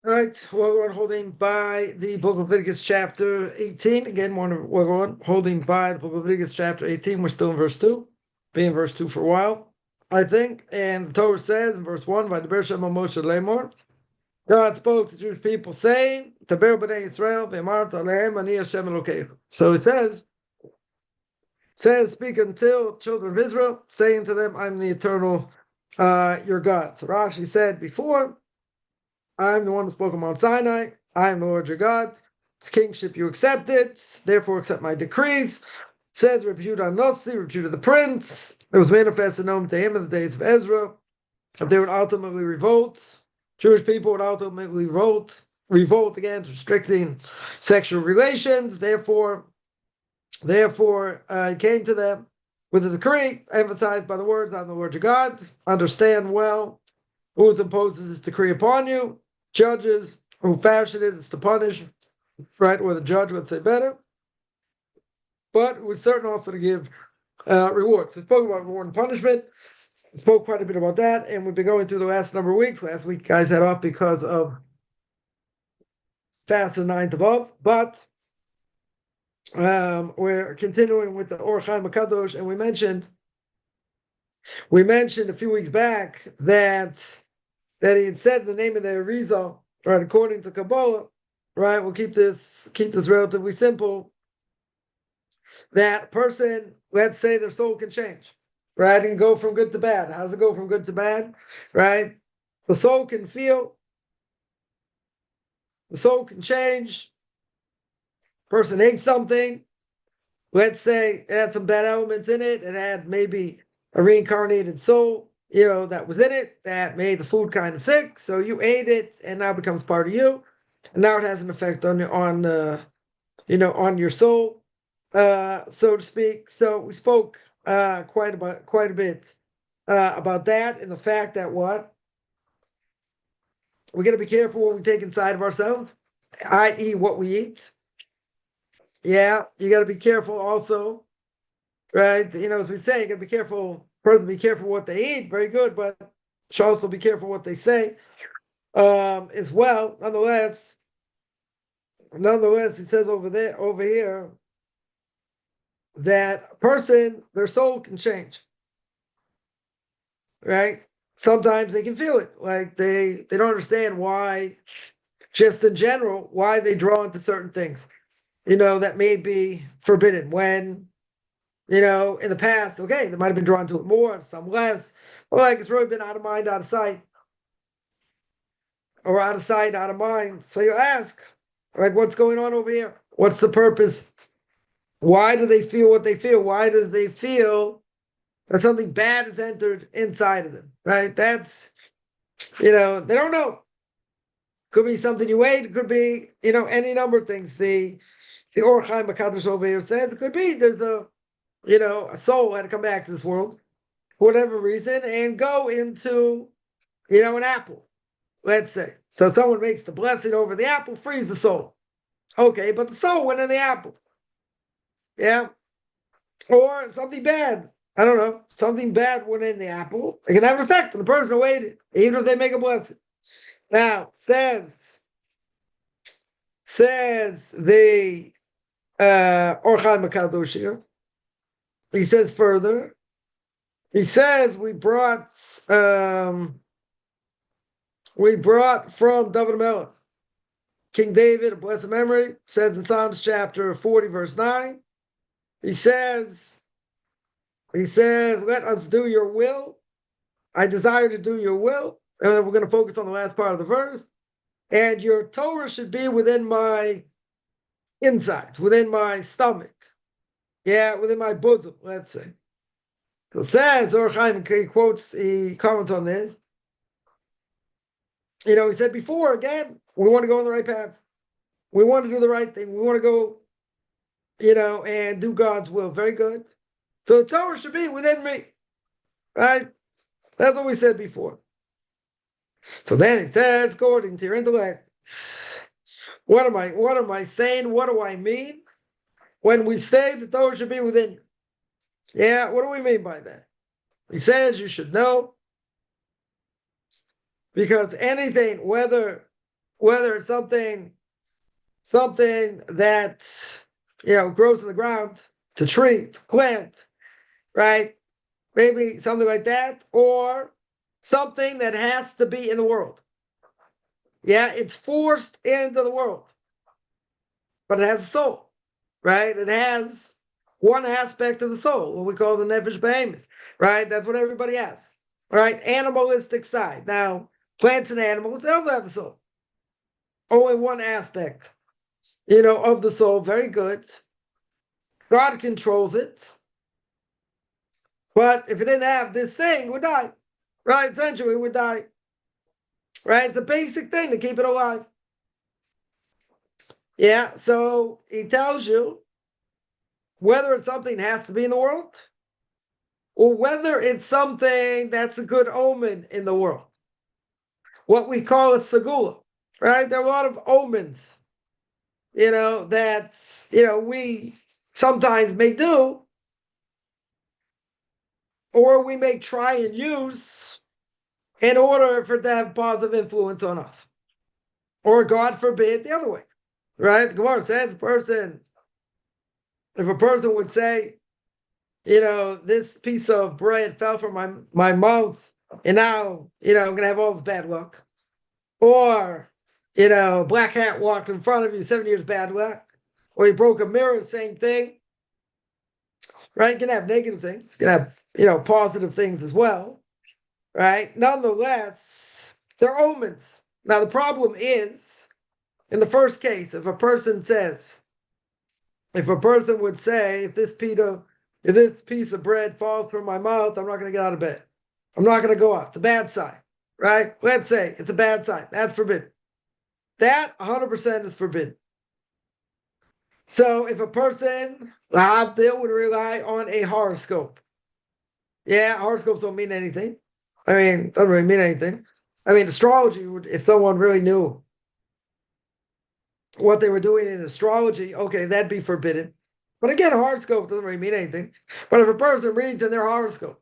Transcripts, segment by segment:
All right, we're holding by the book of Leviticus chapter 18. Again, we're on holding by the book of Leviticus chapter 18. We're still in verse 2. Be in verse 2 for a while, I think. And the Torah says in verse 1, "Vaydaber Shema Moshe lemor." God spoke to the Jewish people saying, "Taber b'nei Yisrael v'amart alehem ani Hashem Elokeichem." So it says, "Speak until children of Israel, saying to them, I'm the eternal your God." So Rashi said before, I'm the one who spoke on Mount Sinai. I am the Lord your God. It's kingship you accept it. Therefore accept my decrees. It says Rabbi Yehuda Nossi, Rabbi Yehuda the Prince. It was manifested known to him in the days of Ezra. If they would ultimately revolt, Jewish people would ultimately revolt against restricting sexual relations. Therefore, it came to them with a decree emphasized by the words, I'm the Lord your God. Understand well who imposes this decree upon you. Judges who fashion it is to punish, right? Or the judge would say better, but it was certain also to give rewards. We spoke about reward and punishment. We spoke quite a bit about that, and we've been going through the last number of weeks. Last week, guys had off because of fast the 9th of Av, but we're continuing with the Or Chaim HaKadosh, and we mentioned a few weeks back that he had said the name of the Arizal, right, according to Kabbalah, right, we'll keep this relatively simple, that person, let's say their soul can change, right, and go from good to bad. How does it go from good to bad, right? The soul can change. Person ate something, let's say it had some bad elements in it, it had maybe a reincarnated soul, that was in it, that made the food kind of sick. So you ate it, and now it becomes part of you, and now it has an effect on your soul, so to speak. So we spoke quite a bit about that, and the fact that we got to be careful what we take inside of ourselves, i.e., what we eat. Yeah, you got to be careful also, right? As we say, you got to be careful. Person, be careful what they eat. Very good, but should also be careful what they say as well. Nonetheless, it says over here, that a person, their soul can change, right? Sometimes they can feel it, like they don't understand why, just in general, why they draw into certain things, that may be forbidden when. In the past, okay, they might have been drawn to it more, some less. Or like it's really been out of mind, out of sight. Or out of sight, out of mind. So you ask, like, what's going on over here? What's the purpose? Why do they feel what they feel? Why does they feel that something bad has entered inside of them? Right? That's, they don't know. Could be something you ate. It could be, any number of things. The Or Chaim HaKadosh over here says it could be there's a soul had to come back to this world for whatever reason and go into, an apple, let's say. So someone makes the blessing over the apple, frees the soul. Okay, but the soul went in the apple. Yeah. Or something bad. I don't know. Something bad went in the apple. It can have an effect on the person who ate it, even if they make a blessing. Now, says the Or Chaim HaKadosh here. He says further, we brought from David Melech, King David, of blessed memory, says in Psalms chapter 40, verse 9, he says, let us do your will. I desire to do your will. And then we're going to focus on the last part of the verse. And your Torah should be within my insides, within my stomach. Yeah, within my bosom, let's say. So it says, Or Chaim, he comments on this. He said before, again, we want to go on the right path. We want to do the right thing. We want to go, and do God's will. Very good. So the Torah should be within me. Right? That's what we said before. So then he says, according to your intellect, what am I saying? What do I mean when we say the Torah should be within you? Yeah, what do we mean by that? He says you should know, because anything, whether whether it's something that grows in the ground, it's a tree, it's a plant, right? Maybe something like that, or something that has to be in the world. Yeah, it's forced into the world, but it has a soul, right? It has one aspect of the soul, what we call the nefesh behemoth, right? That's what everybody has, right? Animalistic side. Now, plants and animals, they also have a soul. Only one aspect, of the soul. Very good. God controls it. But if it didn't have this thing, it would die, right? Essentially, it would die, right? It's a basic thing to keep it alive. Yeah, so he tells you whether it's something that has to be in the world or whether it's something that's a good omen in the world. What we call a segula, right? There are a lot of omens, that, we sometimes may do, or we may try and use in order for it to have positive influence on us. Or God forbid, the other way, right? The Gemara says if a person would say, this piece of bread fell from my mouth, and now, I'm going to have all this bad luck. Or, black hat walked in front of you, 7 years bad luck. Or you broke a mirror, same thing. Right? You can have negative things. You can have, positive things as well. Right? Nonetheless, they're omens. Now, the problem is, in the first case, if a person would say, if this piece of bread falls from my mouth, I'm not going to get out of bed. I'm not going to go out. The bad side, right? Let's say it's a bad side. That's forbidden. That 100% is forbidden. So if a person, Abdil, would rely on a horoscope. Yeah, horoscopes don't mean anything. Doesn't really mean anything. Astrology, if someone really knew what they were doing in astrology, okay, that'd be forbidden. But again, a horoscope doesn't really mean anything. But if a person reads in their horoscope,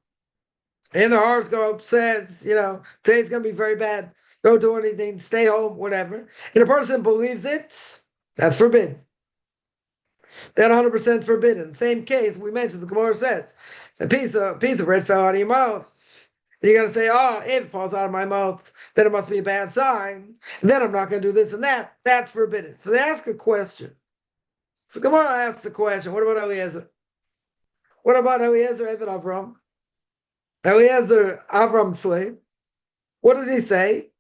and the horoscope says, today's going to be very bad, don't do anything, stay home, whatever, and a person believes it, that's forbidden. That 100% forbidden. Same case we mentioned, the Gemara says, a piece of bread fell out of your mouth. And you're going to say, oh, if it falls out of my mouth, then it must be a bad sign. And then I'm not going to do this and that. That's forbidden. So they ask a question. So Gemara asks the question, what about Eliezer? What about Eliezer Eved Avram? Eliezer, Avram's slave. What does he say?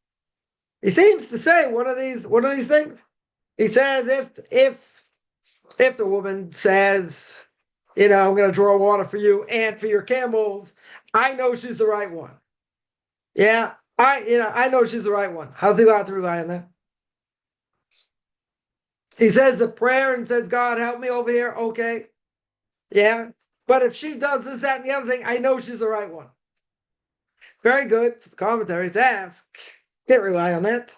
He seems to say one of these things. He says if the woman says, I'm going to draw water for you and for your camels, I know she's the right one. Yeah, I know she's the right one. How's he allowed to rely on that? He says the prayer and says, God, help me over here. Okay. Yeah. But if she does this, that, and the other thing, I know she's the right one. Very good. The commentaries ask, can't rely on that.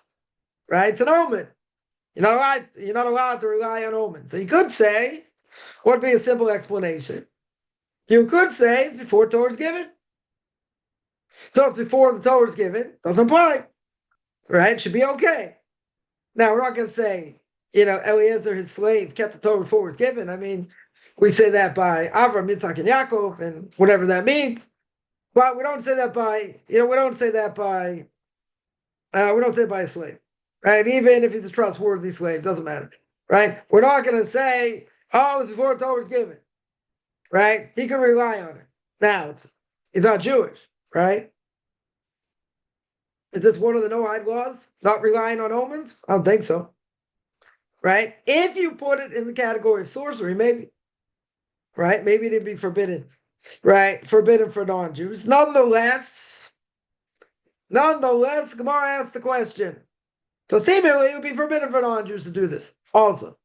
Right? It's an omen. You're not allowed to rely on omens. So you could say, what would be a simple explanation? You could say it's before Torah is given. So if before the Torah is given, doesn't apply. Right? It should be okay. Now, we're not going to say, Eliezer, his slave, kept the Torah before it was given. We say that by Avram, Yitzhak, and Yaakov, and whatever that means. But we don't say that by, we don't say that by a slave. Right? Even if he's a trustworthy slave, doesn't matter. Right? We're not going to say, oh, it was before the Torah was given. Right? He can rely on it. Now, he's not Jewish, right? Is this one of the Noahide laws? Not relying on omens? I don't think so. Right? If you put it in the category of sorcery, maybe. Right? Maybe it'd be forbidden. Right? Forbidden for non-Jews. Nonetheless, Gemara asks the question. So seemingly it would be forbidden for non-Jews to do this also.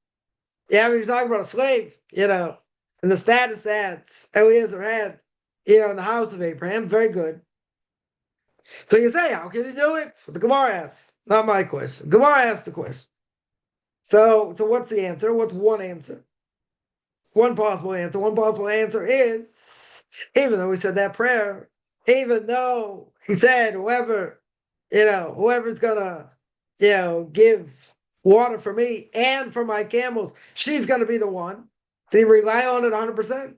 Yeah, we're talking about a slave, and the status that Eliezer had, in the house of Abraham, very good. So you say, how can he do it? What the Gemara asks. Not my question. Gemara asks the question. So what's the answer? What's one answer? One possible answer. One possible answer is, even though we said that prayer, even though he said whoever's gonna give water for me and for my camels, she's going to be the one. Did he rely on it 100%?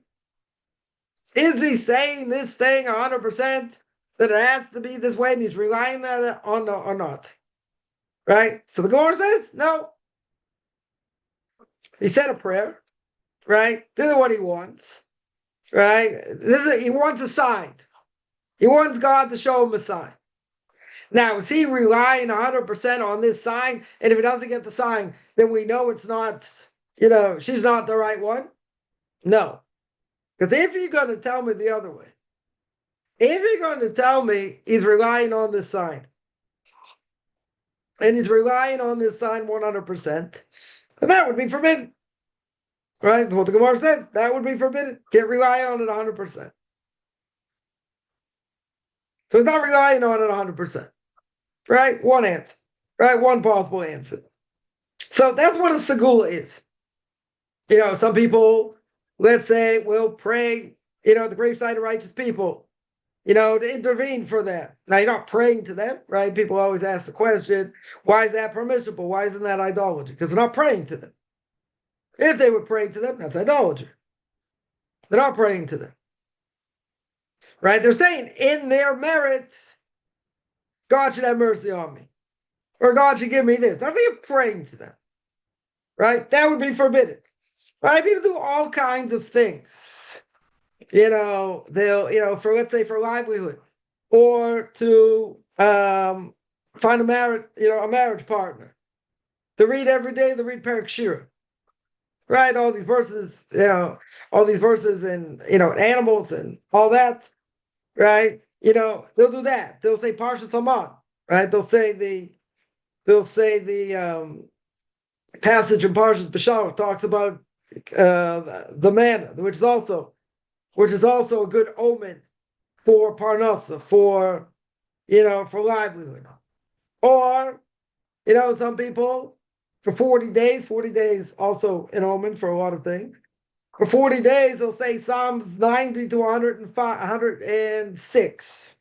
Is he saying this thing 100% that it has to be this way and he's relying on it or not? Right? So the Gemara says, no. He said a prayer, right? This is what he wants, right? He wants a sign. He wants God to show him a sign. Now, is he relying 100% on this sign? And if he doesn't get the sign, then we know it's not, she's not the right one? No. Because if you're going to tell me the other way, if you're going to tell me he's relying on this sign, and he's relying on this sign 100%, then that would be forbidden. Right? What the Gemara says, that would be forbidden. Can't rely on it 100%. So he's not relying on it 100%. Right? One answer. Right? One possible answer. So that's what a segula is. Some people, let's say, will pray, the graveside of righteous people, to intervene for them. Now, you're not praying to them, right? People always ask the question, why is that permissible? Why isn't that idolatry? Because they're not praying to them. If they were praying to them, that's idolatry. They're not praying to them. Right? They're saying, in their merit, God should have mercy on me. Or God should give me this. I think you're praying to them. Right? That would be forbidden. Right? People do all kinds of things. They'll, for, let's say, for livelihood. Or to find a marriage partner. They read every day, they read Perek Shira. Right? All these verses, and, animals and all that. Right? They'll do that. They'll say Parshas Haman. Right? They'll say the passage in Parshas B'Shalach talks about the manna, which is also a good omen for parnasa, for livelihood. Or, some people for 40 days, also an omen for a lot of things. For 40 days, they'll say Psalms 90 to 106.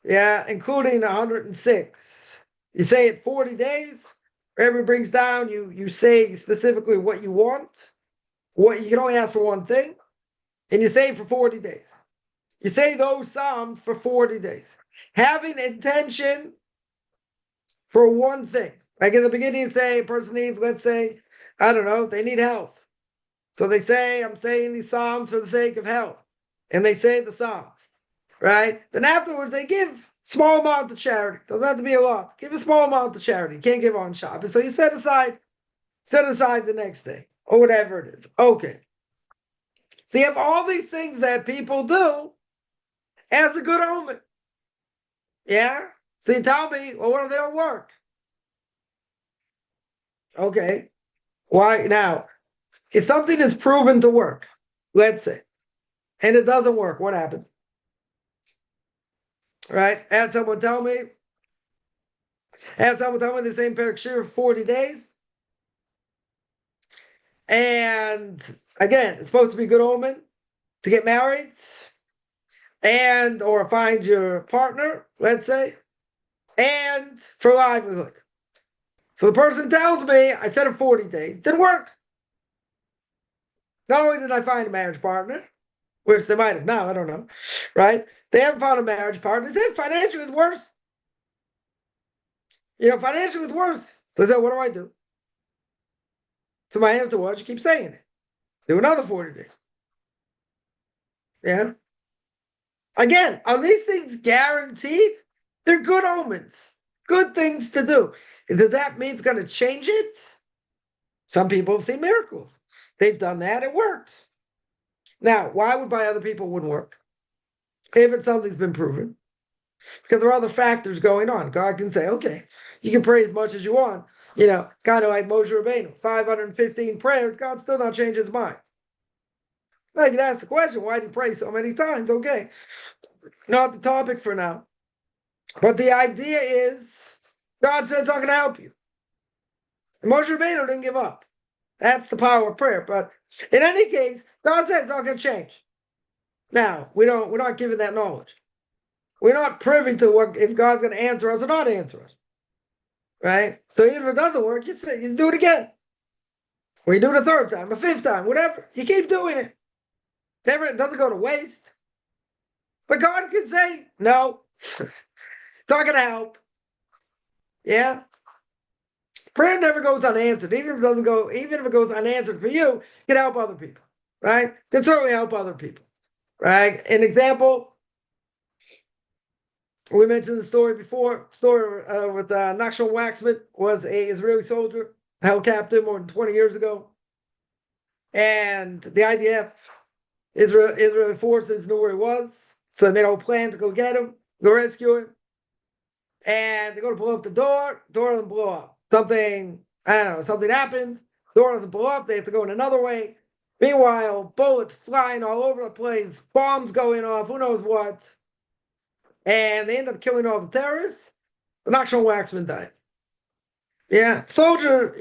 Yeah, including 106. You say it 40 days, wherever it brings down, you say specifically what you want. You can only ask for one thing, and you say it for 40 days. You say those Psalms for 40 days. Having intention for one thing. Like in the beginning, you say a person needs, let's say, I don't know, they need health. So they say, I'm saying these Psalms for the sake of health. And they say the Psalms, right? Then afterwards, they give small amount to charity. Doesn't have to be a lot. Give a small amount to charity. You can't give on Shabbos. So you set aside the next day, or whatever it is. Okay. So you have all these things that people do as a good omen. Yeah? So you tell me, well, what if they don't work? Okay. Why? Now, if something is proven to work, let's say, and it doesn't work, what happens? Right? Had someone tell me the same Perek Shira for 40 days. And again, it's supposed to be good omen to get married or find your partner, let's say, and for livelihood. So the person tells me, I said it 40 days, didn't work. Not only did I find a marriage partner, which they might have now, I don't know, right? They haven't found a marriage partner. They said financially it's worse. Financially it's worse. So I said, what do I do? So my answer was, you keep saying it. Do another 40 days. Yeah? Again, are these things guaranteed? They're good omens. Good things to do. Does that mean it's going to change it? Some people have seen miracles. They've done that. It worked. Now, why would by other people wouldn't work? If it's something's been proven. Because there are other factors going on. God can say, okay, you can pray as much as you want. Kind of like Moshe Rabbeinu, 515 prayers, God still not change his mind. Now, you can ask the question, why did he pray so many times? Okay, not the topic for now. But the idea is, God says, I'm going to help you. And Moshe Rabbeinu didn't give up. That's the power of prayer. But in any case, God says it's not going to change. Now, we're not given that knowledge. We're not privy to if God's going to answer us or not answer us. right? So even if it doesn't work, you do it again. Or you do it a third time, a fifth time, whatever. You keep doing it. Never, it doesn't go to waste. But God can say, no, it's not going to help. Yeah? Prayer never goes unanswered. Even if it goes unanswered for you, it can help other people, right? It can certainly help other people, right? An example, we mentioned the story before. Story with Nachshon Waxman was a Israeli soldier held captive more than 20 years ago, and the IDF, Israeli forces, knew where he was, so they made a whole plan to go get him, go rescue him, and they go to blow up the door. Door doesn't blow up. Something happened. Door doesn't blow up. They have to go in another way. Meanwhile, bullets flying all over the place, bombs going off, who knows what. And they end up killing all the terrorists. But Nachshon Waxman died. Yeah, soldier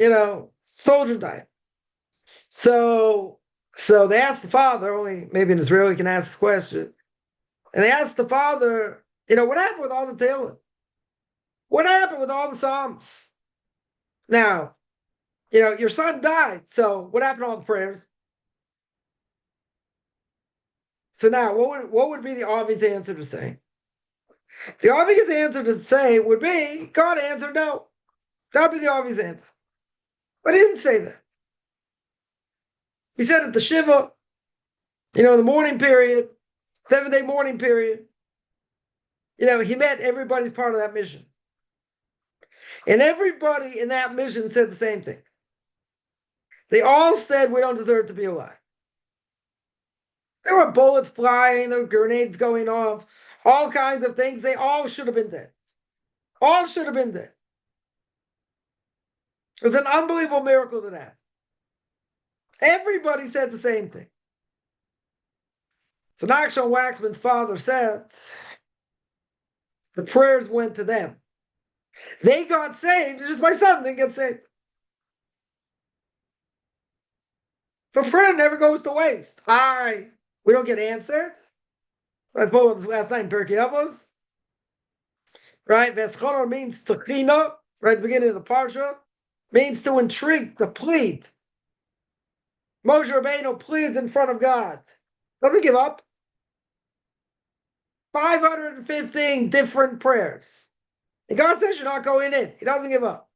died. So they asked the father, only maybe an Israeli can ask this question. And they asked the father, what happened with all the Tehillim? What happened with all the Psalms? Now, your son died, so what happened to all the prayers? So now, what would be the obvious answer to say? The obvious answer to say would be, God answered no. That would be the obvious answer. But he didn't say that. He said at the Shiva, the morning period, 7-day mourning period, he met everybody's part of that mission. And everybody in that mission said the same thing. They all said, we don't deserve to be alive. There were bullets flying, there were grenades going off, all kinds of things. They all should have been dead. All should have been dead. It was an unbelievable miracle to that. Everybody said the same thing. So Nachshon Waxman's father said, the prayers went to them. They got saved, just my son didn't get saved. So prayer never goes to waste. We don't get answered. I spoke last night in Pirkei Avos. Right? Veschonor means techina, right at the beginning of the parsha, means to entreat, to plead. Moshe Rabbeinu pleads in front of God. Doesn't give up. 515 different prayers. And God says you're not going in. He doesn't give up.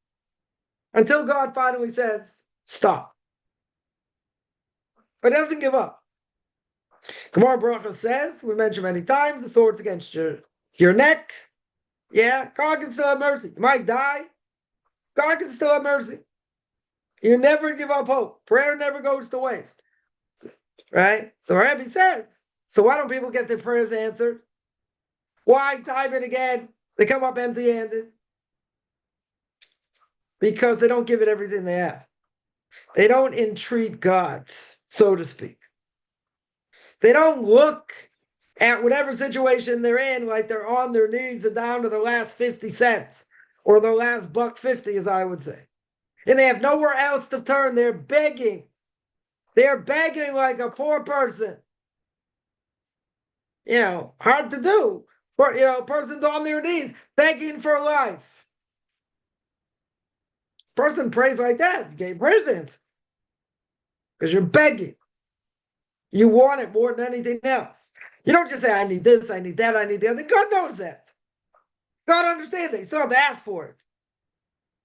Until God finally says, stop. But he doesn't give up. Gemara Baruch says, we mentioned many times, the sword's against your neck. Yeah, God can still have mercy. You might die. God can still have mercy. You never give up hope. Prayer never goes to waste. Right? So Rabbi says, so why don't people get their prayers answered? Why type it again? They come up empty-handed. Because they don't give it everything they have. They don't entreat God, so to speak. They don't look at whatever situation they're in like they're on their knees and down to the last 50 cents or the last $1.50, as I would say. And they have nowhere else to turn. They're begging. They're begging like a poor person. Hard to do. Or, a person's on their knees begging for life. Person prays like that, you get presents. Because you're begging. You want it more than anything else. You don't just say, I need this, I need that, I need the other. God knows that. God understands it. You still have to ask for it.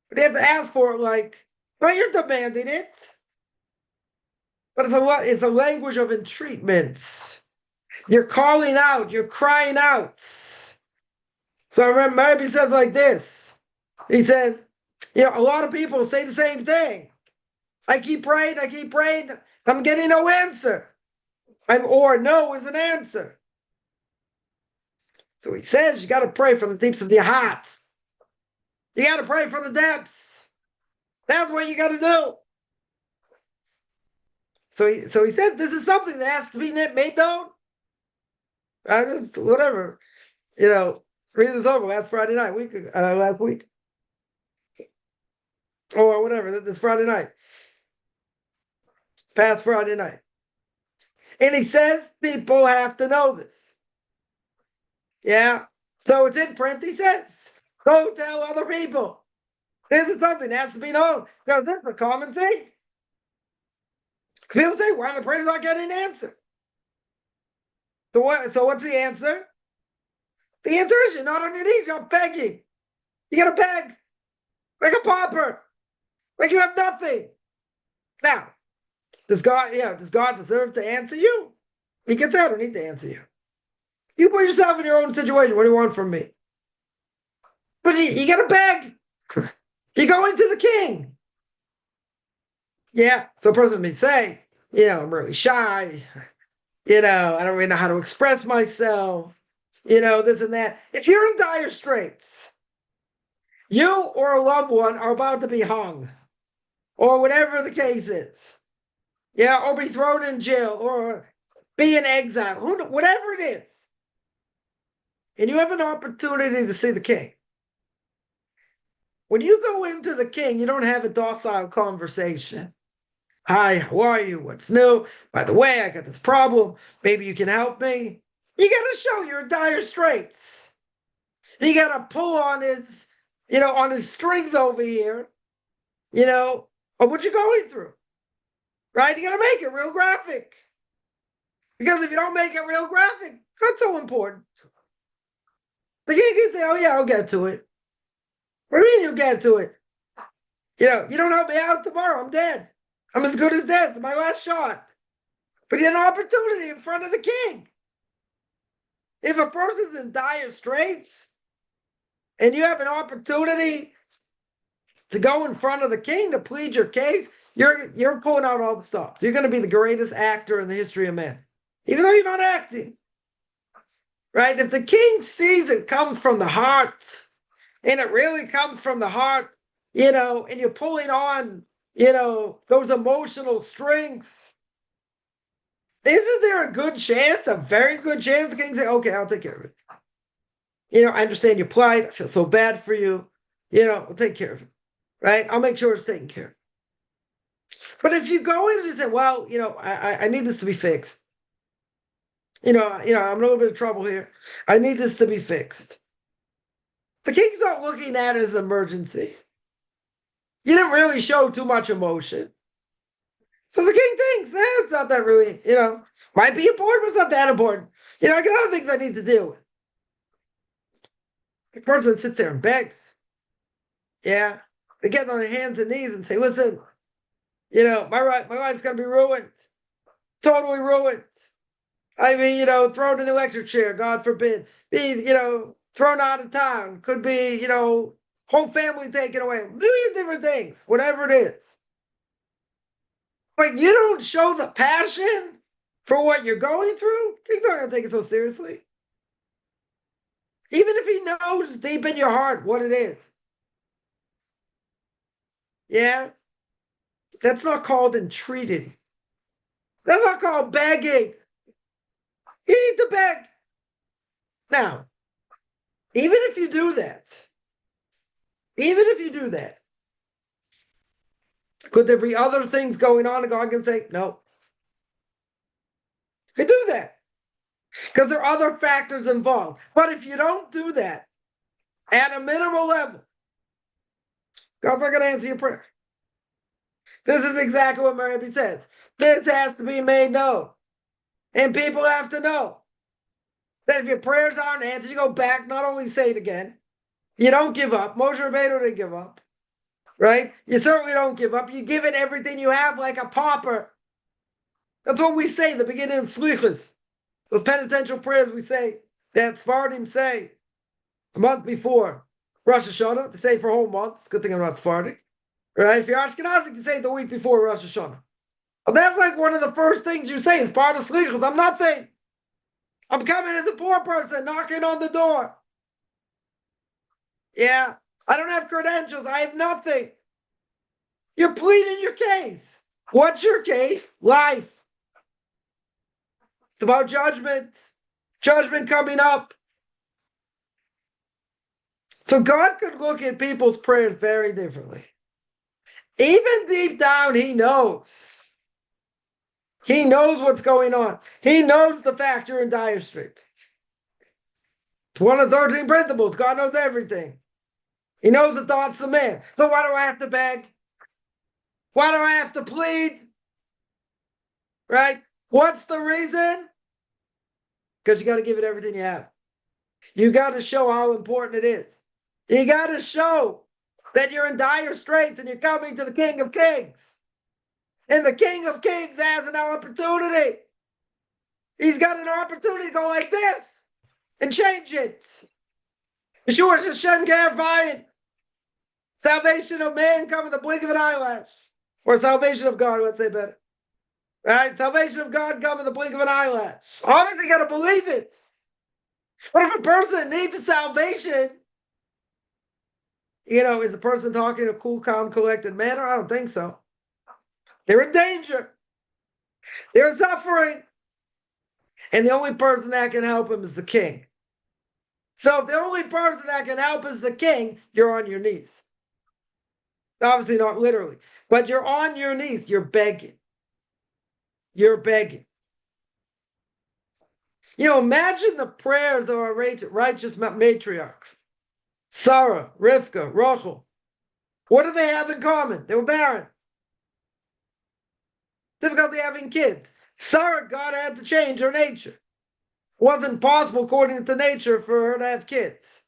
But you have to ask for it like, well, you're demanding it. But it's a language of entreatment. You're calling out. You're crying out. So I remember Marabi says like this. He says, a lot of people say the same thing. I keep praying. I'm getting no answer. Or no is an answer. So he says, you got to pray from the deeps of your heart. You got to pray from the depths. That's what you got to do. So he said, this is something that has to be made known. I just, whatever, read this over last week. Or whatever, this Friday night. It's past Friday night. And he says people have to know this. Yeah. So it's in print, he says. Go tell other people. This is something that has to be known because this is a common thing. People say, why my prayers not getting an answer? So what's the answer? The answer is you're not on your knees, you're begging. You gotta beg. Like a pauper. Like you have nothing. Now, does God deserve to answer you? He gets out, I don't need to answer you. You put yourself in your own situation. What do you want from me? But you gotta beg. You're going to the king. Yeah. So a person may say, I'm really shy. I don't really know how to express myself. This and that. If you're in dire straits, you or a loved one are about to be hung, or whatever the case is. Yeah, or be thrown in jail, or be in exile, whatever it is. And you have an opportunity to see the king. When you go into the king, you don't have a docile conversation. Hi, how are you? What's new? By the way, I got this problem. Maybe you can help me. You got to show you're in dire straits. You got to pull on his strings over here, of what you're going through. Right? You got to make it real graphic. Because if you don't make it real graphic, that's so important. The king can say, oh yeah, I'll get to it. What do you mean you'll get to it? You don't help me out tomorrow, I'm dead. I'm as good as dead. It's my last shot. But you had an opportunity in front of the king. If a person's in dire straits and you have an opportunity to go in front of the king to plead your case, you're pulling out all the stops. You're going to be the greatest actor in the history of man, even though you're not acting. Right? If the king sees it comes from the heart, and it really comes from the heart, and you're pulling on, those emotional strings, isn't there a good chance, a very good chance the king say, okay, I'll take care of it. I understand your plight. I feel so bad for you. I'll take care of it. Right? I'll make sure it's taken care of. But if you go in and you say, well, I need this to be fixed. I'm in a little bit of trouble here. I need this to be fixed. The king's not looking at it as an emergency. You didn't really show too much emotion. So the king thinks, it's not that really, might be important, but it's not that important. I got other things I need to deal with. The person sits there and begs. Yeah. They get on their hands and knees and say, listen, my life's going to be ruined. Totally ruined. I mean, thrown in the electric chair, God forbid. Be, thrown out of town. Could be, whole family taken away. A million different things, whatever it is. But you don't show the passion for what you're going through, he's not going to take it so seriously. Even if he knows deep in your heart what it is. Yeah? That's not called entreating. That's not called begging. You need to beg. Now, even if you do that, could there be other things going on and God can say, no? You do that. Because there are other factors involved. But if you don't do that at a minimal level, God's not going to answer your prayer. This is exactly what Mary says. This has to be made known. And people have to know that if your prayers aren't answered, you go back, not only say it again, you don't give up. Moshe Rabbeinu didn't give up. Right? You certainly don't give up. You give it everything you have like a pauper. That's what we say at the beginning of Slichus. Those penitential prayers we say, that Sephardim say a month before Rosh Hashanah. They say for a whole month. It's a good thing I'm not Sephardic. Right? If you're Ashkenazi, you say it the week before Rosh Hashanah. Well, that's like one of the first things you say as part of Slichus. I'm nothing. I'm coming as a poor person, knocking on the door. Yeah. I don't have credentials. I have nothing. You're pleading your case. What's your case? Life. It's about judgment. Judgment coming up. So God could look at people's prayers very differently. Even deep down, he knows. He knows what's going on. He knows the fact you're in dire straits. It's one of 13 principles. God knows everything. He knows the thoughts of man. So why do I have to beg? Why do I have to plead? Right? What's the reason? Because you got to give it everything you have. You got to show how important it is. You got to show that you're in dire straits and you're coming to the King of Kings. And the King of Kings has an opportunity. He's got an opportunity to go like this and change it. Yeshua Hashem Gervayin. Salvation of man come in the blink of an eyelash. Or salvation of God, let's say better. Right? Salvation of God come in the blink of an eyelash. Obviously, you got to believe it. But if a person needs a salvation, is the person talking in a cool, calm, collected manner? I don't think so. They're in danger. They're suffering. And the only person that can help him is the king. So if the only person that can help is the king, you're on your knees. Obviously not literally, but you're on your knees. You're begging. You're begging. Imagine the prayers of our righteous matriarchs. Sarah, Rivka, Rachel. What do they have in common? They were barren. Difficulty having kids. Sarah, God had to change her nature. It wasn't possible, according to nature, for her to have kids.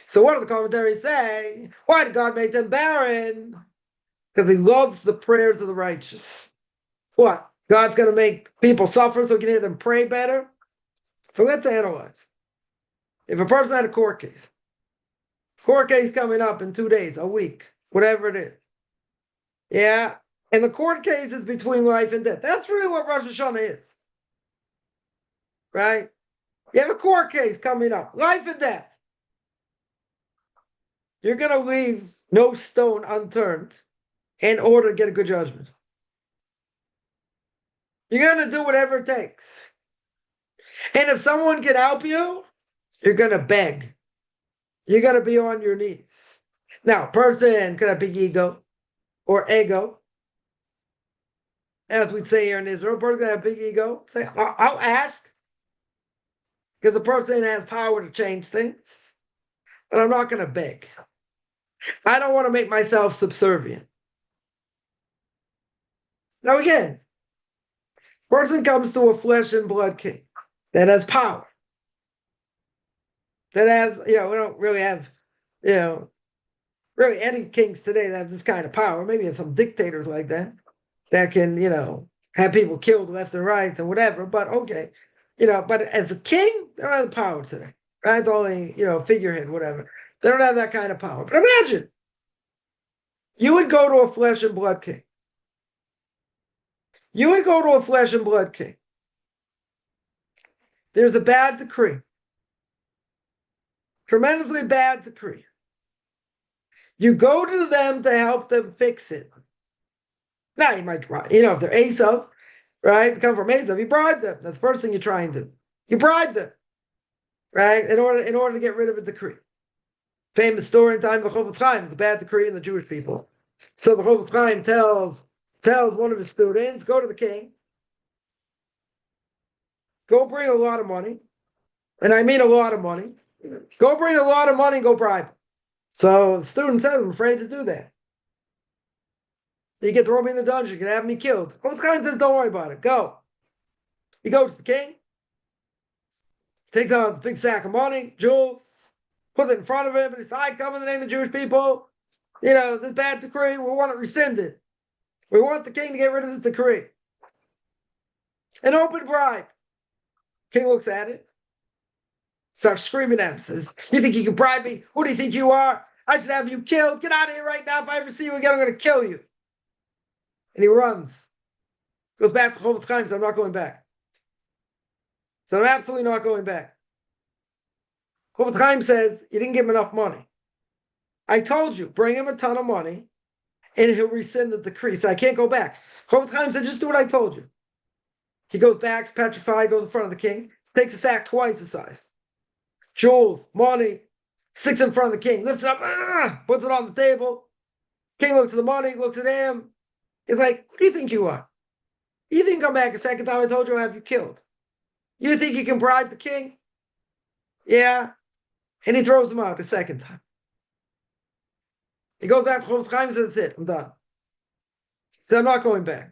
So what do the commentaries say? Why did God make them barren? Because he loves the prayers of the righteous. What? God's going to make people suffer so we can hear them pray better? So let's analyze. If a person had a court case coming up in 2 days, a week, whatever it is. Yeah. And the court case is between life and death. That's really what Rosh Hashanah is. Right? You have a court case coming up, life and death. You're going to leave no stone unturned in order to get a good judgment. You're going to do whatever it takes. And if someone can help you, you're going to beg. You're going to be on your knees. Now, a person could have big ego or ego. As we'd say here in Israel, a person could have big ego. Say, I'll ask. Because the person has power to change things. But I'm not going to beg. I don't want to make myself subservient. Now again, person comes to a flesh and blood king that has power. That has, we don't really have, really any kings today that have this kind of power. Maybe have some dictators like that can, have people killed left and right and whatever. But okay, but as a king, they don't have the power today. Right? It's only, figurehead, whatever. They don't have that kind of power. But imagine, you would go to a flesh and blood king. You would go to a flesh and blood king. There's a bad decree. Tremendously bad decree. You go to them to help them fix it. Now, you might, if they're Esav, right? They come from Esav, you bribe them. That's the first thing you try and do. You bribe them, right? In order to get rid of a decree. Famous story in time of the Chofetz Chaim, it's a bad decree in the Jewish people. So the Chofetz Chaim tells one of his students, go to the king, go bring a lot of money, and I mean a lot of money. Go bring a lot of money and go bribe. So the student says, I'm afraid to do that. You can throw me in the dungeon, you can have me killed. Chofetz Chaim says, don't worry about it, go. He goes to the king, takes out this big sack of money, jewels, puts it in front of him, and he says, I come in the name of Jewish people. This bad decree, we want it rescinded. We want the king to get rid of this decree. An open bribe. King looks at it, starts screaming at him, says, you think you can bribe me? Who do you think you are? I should have you killed. Get out of here right now. If I ever see you again, I'm going to kill you. And he runs. Goes back to Chofetz Chaim, says, I'm not going back. So I'm absolutely not going back. Chofetz Chaim says, you didn't give him enough money. I told you, bring him a ton of money, and he'll rescind the decree. So I can't go back. Chofetz Chaim said, just do what I told you. He goes back, petrified, goes in front of the king, takes a sack twice the size. Jewels, money, sticks in front of the king, lifts it up, puts it on the table. King looks at the money, looks at him. He's like, who do you think you are? You think you come back a second time I told you I'll have you killed? You think you can bribe the king? Yeah. And he throws him out a second time. He goes back to Chofetz Chaim and says, that's it, I'm done. He said, I'm not going back.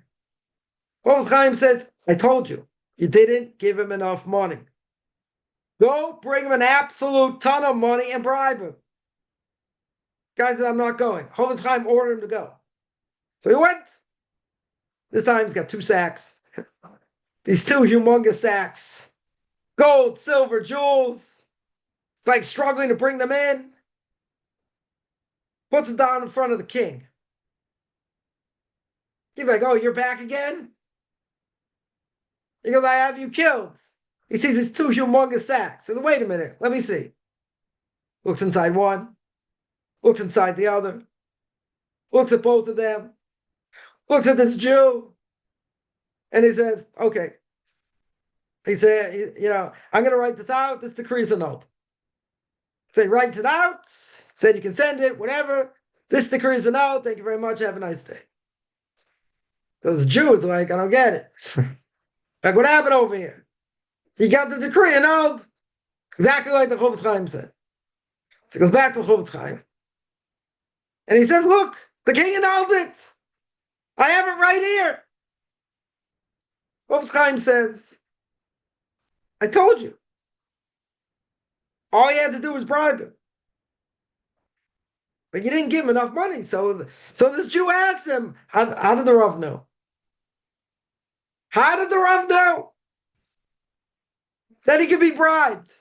Chofetz Chaim says, I told you, you didn't give him enough money. Go bring him an absolute ton of money and bribe him. Guy said, I'm not going. Chofetz Chaim ordered him to go. So he went. This time he's got 2 sacks. These 2 humongous sacks. Gold, silver, jewels. It's like struggling to bring them in. Puts it down in front of the king. He's like, oh, you're back again? He goes, I have you killed. He sees these 2 humongous sacks. He says, wait a minute, let me see. Looks inside one. Looks inside the other. Looks at both of them. Looks at this Jew. And he says, okay. He said, I'm going to write this out. This decree is an oath. So he writes it out. Said you can send it, whatever. This decree is an oath. Thank you very much. Have a nice day. Those Jews are like, I don't get it. Like, what happened over here? He got the decree and oath. Exactly like the Chofetz Chaim said. So he goes back to the Chofetz Chaim. And he says, look, the king annulled it. I have it right here. Chofetz Chaim says, I told you. All you had to do was bribe him. But you didn't give him enough money. So this Jew asked him, how did the Rav know? How did the Rav know that he could be bribed?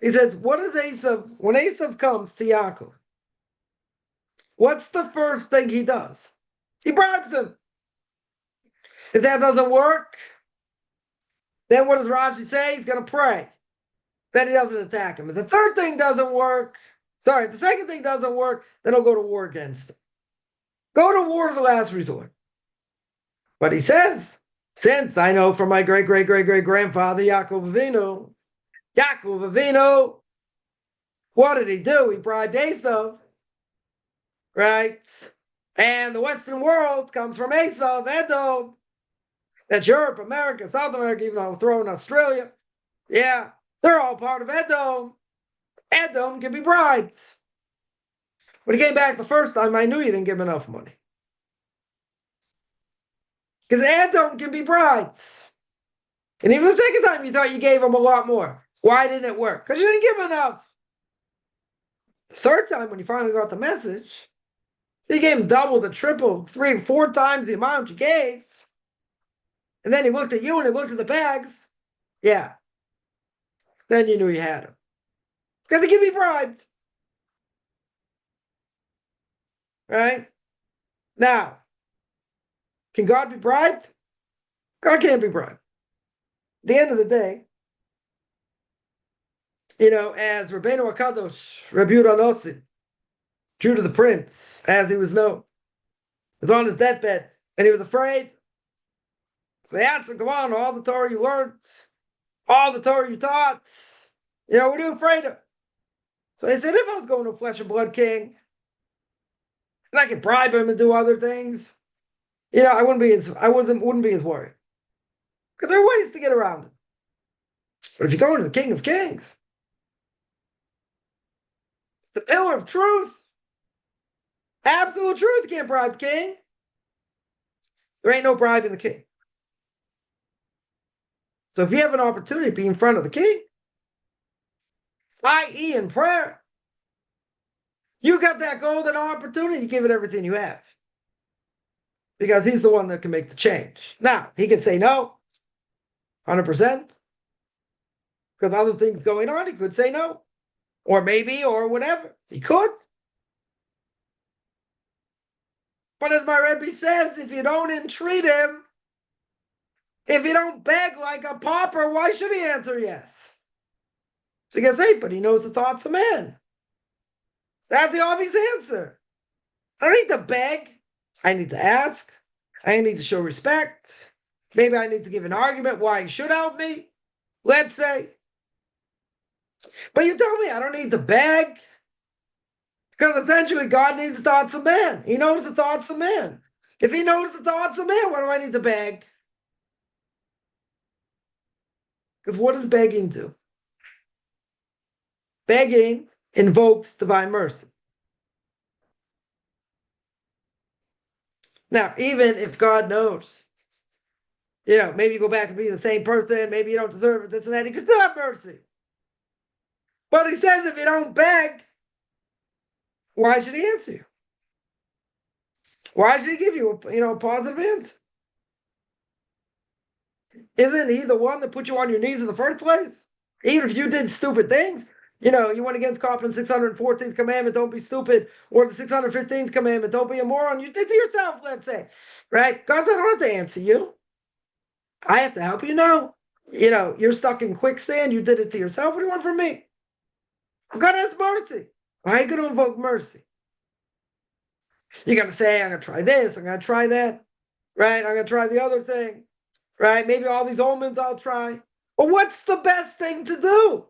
He says, what is Esav? When Esav comes to Yaakov, what's the first thing he does? He bribes him. If that doesn't work, then what does Rashi say? He's going to pray that he doesn't attack him. If the third thing doesn't work, if the second thing doesn't work, then he'll go to war against him. Go to war is the last resort. But he says, since I know from my great-great-great-great-grandfather, Yaakov Avinu, what did he do? He bribed Esav, right? And the Western world comes from Esav, Edom. That's Europe, America, South America, even though I'll throw in Australia. Yeah, they're all part of Edom. Edom can be bribed. When he came back the first time, I knew you didn't give him enough money. Because Edom can be bribed. And even the second time you thought you gave him a lot more. Why didn't it work? Because you didn't give him enough. The third time, when you finally got the message, he gave him double, the triple, 3, 4 times the amount you gave. And then he looked at you and he looked at the bags. Yeah. Then you knew you had him. Because he can be bribed. Right? Now, can God be bribed? God can't be bribed. At the end of the day, as Rabbeinu HaKadosh, Rabbi Yehuda Nossi, Judah the Prince, as he was known, was on his deathbed, and he was afraid. So they asked him, come on, all the Torah you learned, all the Torah you taught, what are you afraid of? So they said, if I was going to a flesh and blood king, and I could bribe him and do other things, I wouldn't be as worried. Because there are ways to get around it. But if you go into the King of Kings, the pillar of truth, absolute truth, you can't bribe the king. There ain't no bribing the king. So if you have an opportunity to be in front of the king, i.e. in prayer, you got that golden opportunity to give it everything you have. Because he's the one that can make the change. Now, he can say no, 100%. Because other things going on, he could say no. Or maybe, or whatever. He could. But as my Rebbe says, if you don't entreat him, if you don't beg like a pauper, why should he answer yes? So he can say, but he knows the thoughts of man. That's the obvious answer. I don't need to beg. I need to ask. I need to show respect. Maybe I need to give an argument why he should help me. Let's say. But you tell me I don't need to beg. Because essentially God needs the thoughts of man. He knows the thoughts of man. If he knows the thoughts of man, why do I need to beg? Because what does begging do? Begging invokes divine mercy. Now, even if God knows, maybe you go back to being the same person, maybe you don't deserve it, this and that, he can still have mercy. But he says if you don't beg, why should he answer you? Why should he give you a positive answer? Isn't he the one that put you on your knees in the first place? Even if you did stupid things, you went against Kaufman's 614th commandment, don't be stupid, or the 615th commandment, don't be a moron. You did to yourself, let's say, right? God said, I don't have to answer you. I have to help you. No. You're stuck in quicksand. You did it to yourself. What do you want from me? God has mercy. Why are you going to invoke mercy? You're going to say, I'm going to try this, I'm going to try that, right? I'm going to try the other thing, right? Maybe all these omens I'll try. But what's the best thing to do?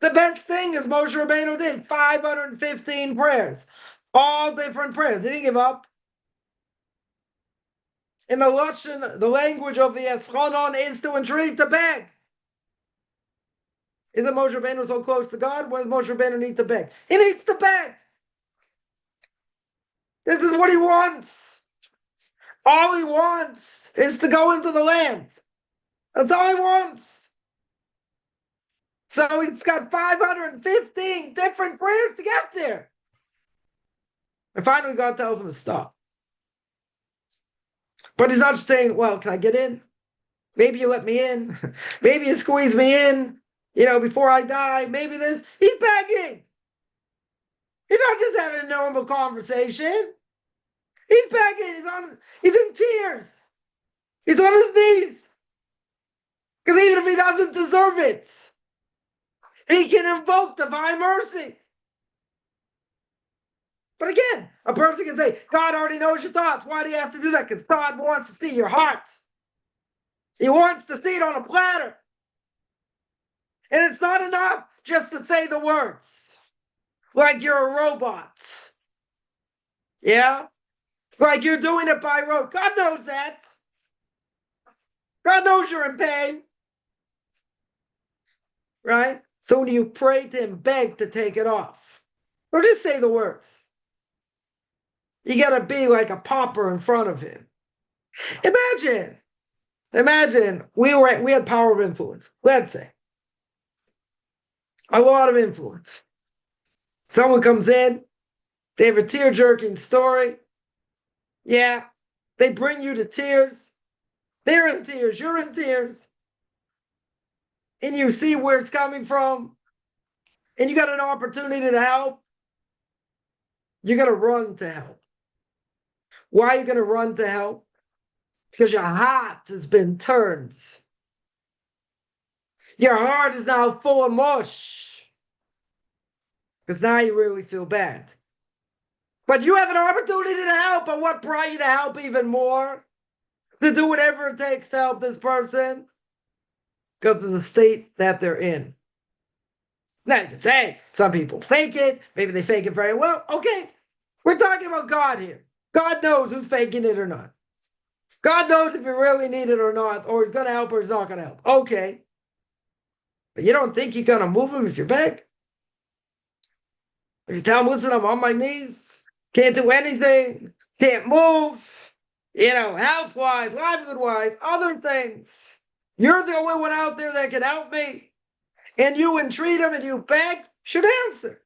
The best thing is Moshe Rabbeinu did 515 prayers, all different prayers. He didn't give up. In the Lashon, the language of the Eschanon is to entreat, to beg. Isn't Moshe Rabbeinu so close to God? What does Moshe Rabbeinu need to beg? He needs to beg. This is what he wants. All he wants is to go into the land. That's all he wants. So he's got 515 different prayers to get there. And finally God tells him to stop. But he's not saying, well, can I get in? Maybe you let me in. Maybe you squeeze me in, before I die. Maybe this. He's begging. He's not just having a normal conversation. He's begging. He's in tears. He's on his knees. Because even if he doesn't deserve it, he can invoke divine mercy. But again, a person can say, God already knows your thoughts. Why do you have to do that? Because God wants to see your heart. He wants to see it on a platter. And it's not enough just to say the words. Like you're a robot. Yeah? Like you're doing it by rote. God knows that. God knows you're in pain. Right? So when you pray to him, beg to take it off. Or just say the words. You gotta be like a pauper in front of him. Imagine we had power of influence. Let's say. A lot of influence. Someone comes in, they have a tear-jerking story. Yeah, they bring you to tears. They're in tears, you're in tears. And you see where it's coming from. And you got an opportunity to help. You're going to run to help. Why are you going to run to help? Because your heart has been turned. Your heart is now full of mush. Because now you really feel bad. But you have an opportunity to help. And what brought you to help even more? To do whatever it takes to help this person? Because of the state that they're in. Now you can say, some people fake it. Maybe they fake it very well. Okay, we're talking about God here. God knows who's faking it or not. God knows if you really need it or not, or he's going to help or he's not going to help. Okay. But you don't think you're going to move him if you beg? If you tell him, listen, I'm on my knees, can't do anything, can't move, health-wise, livelihood-wise, other things. You're the only one out there that can help me. And you entreat him and you beg, should answer.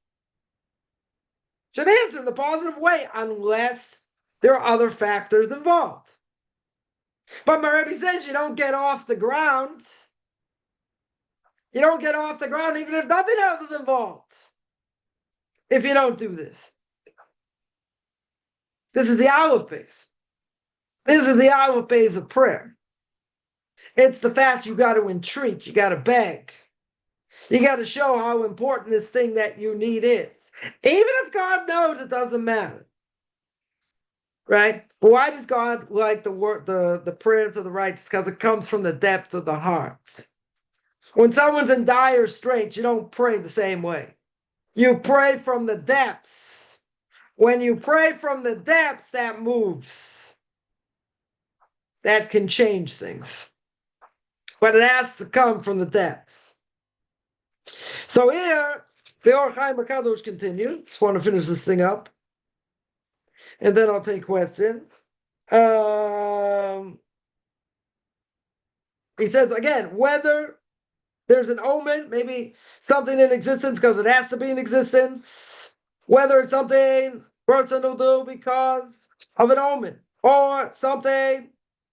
Should answer in the positive way, unless there are other factors involved. But my Rebbe says you don't get off the ground. You don't get off the ground even if nothing else is involved. If you don't do this. This is the Aleph base. This is the Aleph base of prayer. It's the fact you got to entreat, you got to beg. You got to show how important this thing that you need is. Even if God knows, it doesn't matter. Right? But why does God like the prayers of the righteous? Because it comes from the depth of the heart. When someone's in dire straits, you don't pray the same way. You pray from the depths. When you pray from the depths, that moves. That can change things. But it has to come from the depths. So here, the Or Chaim HaKadosh continues. Just want to finish this thing up. and then I'll take questions. He says again, whether there's an omen, maybe something in existence because it has to be in existence, whether it's something person will do because of an omen, or something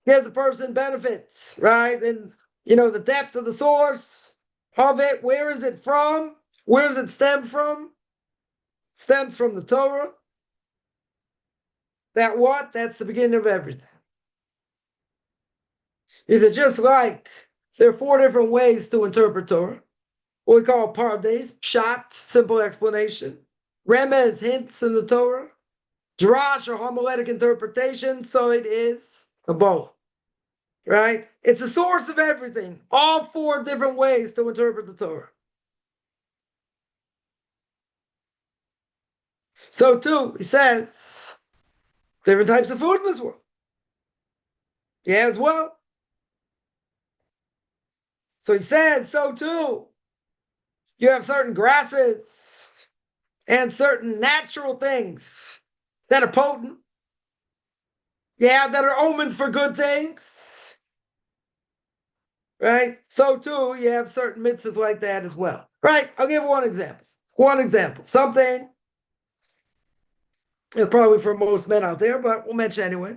gives the person benefits, right? And the depth of the source of it, where is it from? Where does it stem from? Stems from the Torah. That what? That's the beginning of everything. Is it just like there are 4 different ways to interpret Torah? What we call pardes, pshat, simple explanation. Remez, hints in the Torah. Drash, or homiletic interpretation. So it is a both. Right? It's the source of everything. All 4 different ways to interpret the Torah. So too, he says, different types of food in this world. Yeah, as well. So he says, so too, you have certain grasses and certain natural things that are potent. Yeah, that are omens for good things. Right? So too, you have certain mitzvahs like that as well. Right? I'll give one example. Something is probably for most men out there, but we'll mention anyway.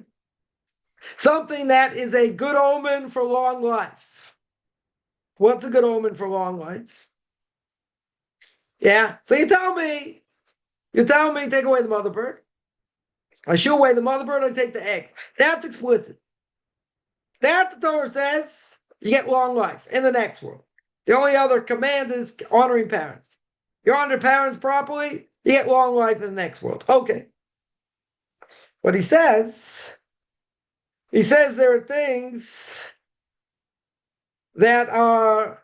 Something that is a good omen for long life. What's a good omen for long life? Yeah. So you tell me, take away the mother bird. I shoo away the mother bird, I take the eggs. That's explicit. That the Torah says you get long life in the next world. The only other command is honoring parents. You honor parents properly, you get long life in the next world. Okay. But he says there are things that are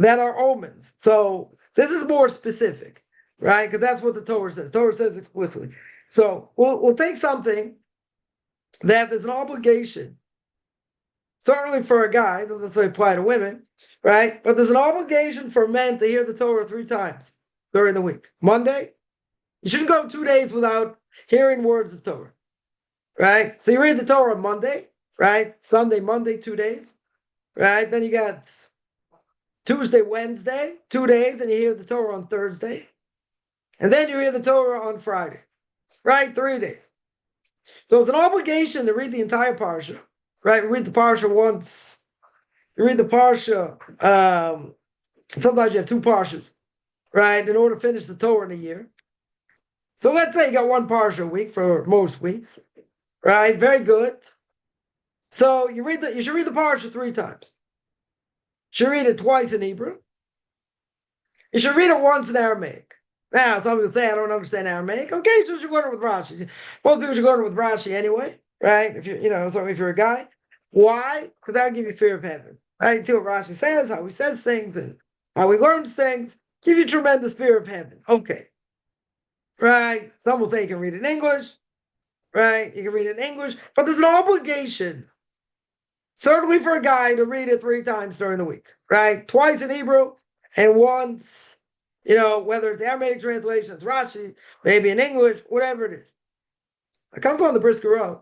omens. So this is more specific, right? Because that's what the Torah says. The Torah says explicitly. So we'll take something that there's an obligation, certainly for a guy, doesn't necessarily apply to women, right? But there's an obligation for men to hear the Torah 3 times during the week. Monday, you shouldn't go 2 days without hearing words of Torah, right? So you read the Torah on Monday, right? Sunday, Monday, 2 days, right? Then you got Tuesday, Wednesday, 2 days, and you hear the Torah on Thursday. And then you hear the Torah on Friday, right? 3 days. So it's an obligation to read the entire parsha, right? Read the parsha once. You read the parsha. Sometimes you have 2 parshas, right? In order to finish the Torah in a year. So let's say you got 1 parsha a week for most weeks, right? Very good. So you should read the parsha 3 times. You should read it twice in Hebrew. You should read it once in Aramaic. Now, some people say I don't understand Aramaic. Okay, so you should go to with Rashi. Most people should go to with Rashi anyway, right? If you're a guy. Why? Because that'll give you fear of heaven. Right? See what Rashi says, how he says things, and how he learns things. Give you tremendous fear of heaven. Okay. Right? Some will say you can read it in English. Right? You can read it in English. But there's an obligation, certainly for a guy, to read it 3 times during the week. Right? Twice in Hebrew and once, whether it's Aramaic translation, it's Rashi, maybe in English, whatever it is. I come on the Brisker Rav,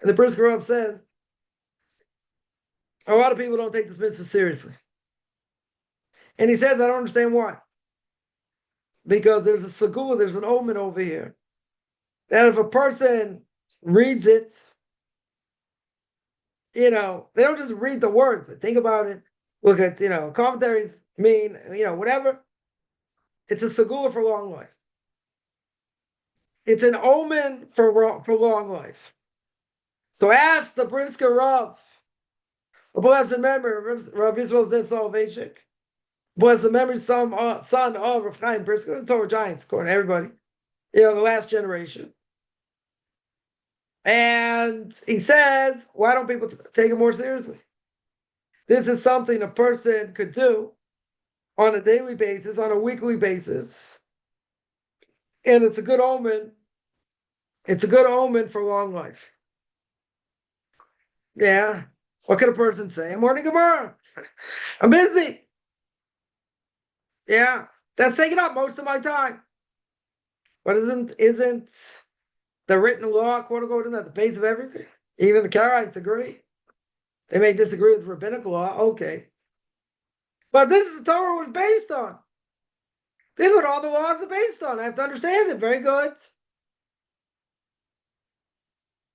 and the Brisker Rav says, a lot of people don't take this mitzvah seriously. And he says, I don't understand why. Because there's a segula, there's an omen over here, that if a person reads it, they don't just read the words, but think about it, look at, commentaries mean, whatever. It's a segula for long life. It's an omen for long life. So ask the Brisker Rav, a blessed memory of Rav Yisrael Zev Soloveitchik, blessed memory son of Rav Chaim Brisker, the Torah Giants, according to everybody, the last generation. And he says, why don't people take it more seriously? This is something a person could do on a daily basis, on a weekly basis. And it's a good omen. It's a good omen for long life. Yeah. What can a person say? I'm morning Gemara. I'm busy. Yeah. That's taking up most of my time. But isn't The written law, quote unquote, isn't that the base of everything? Even the Karaites agree. They may disagree with rabbinical law, okay. But this is the Torah was based on. This is what all the laws are based on. I have to understand it. Very good.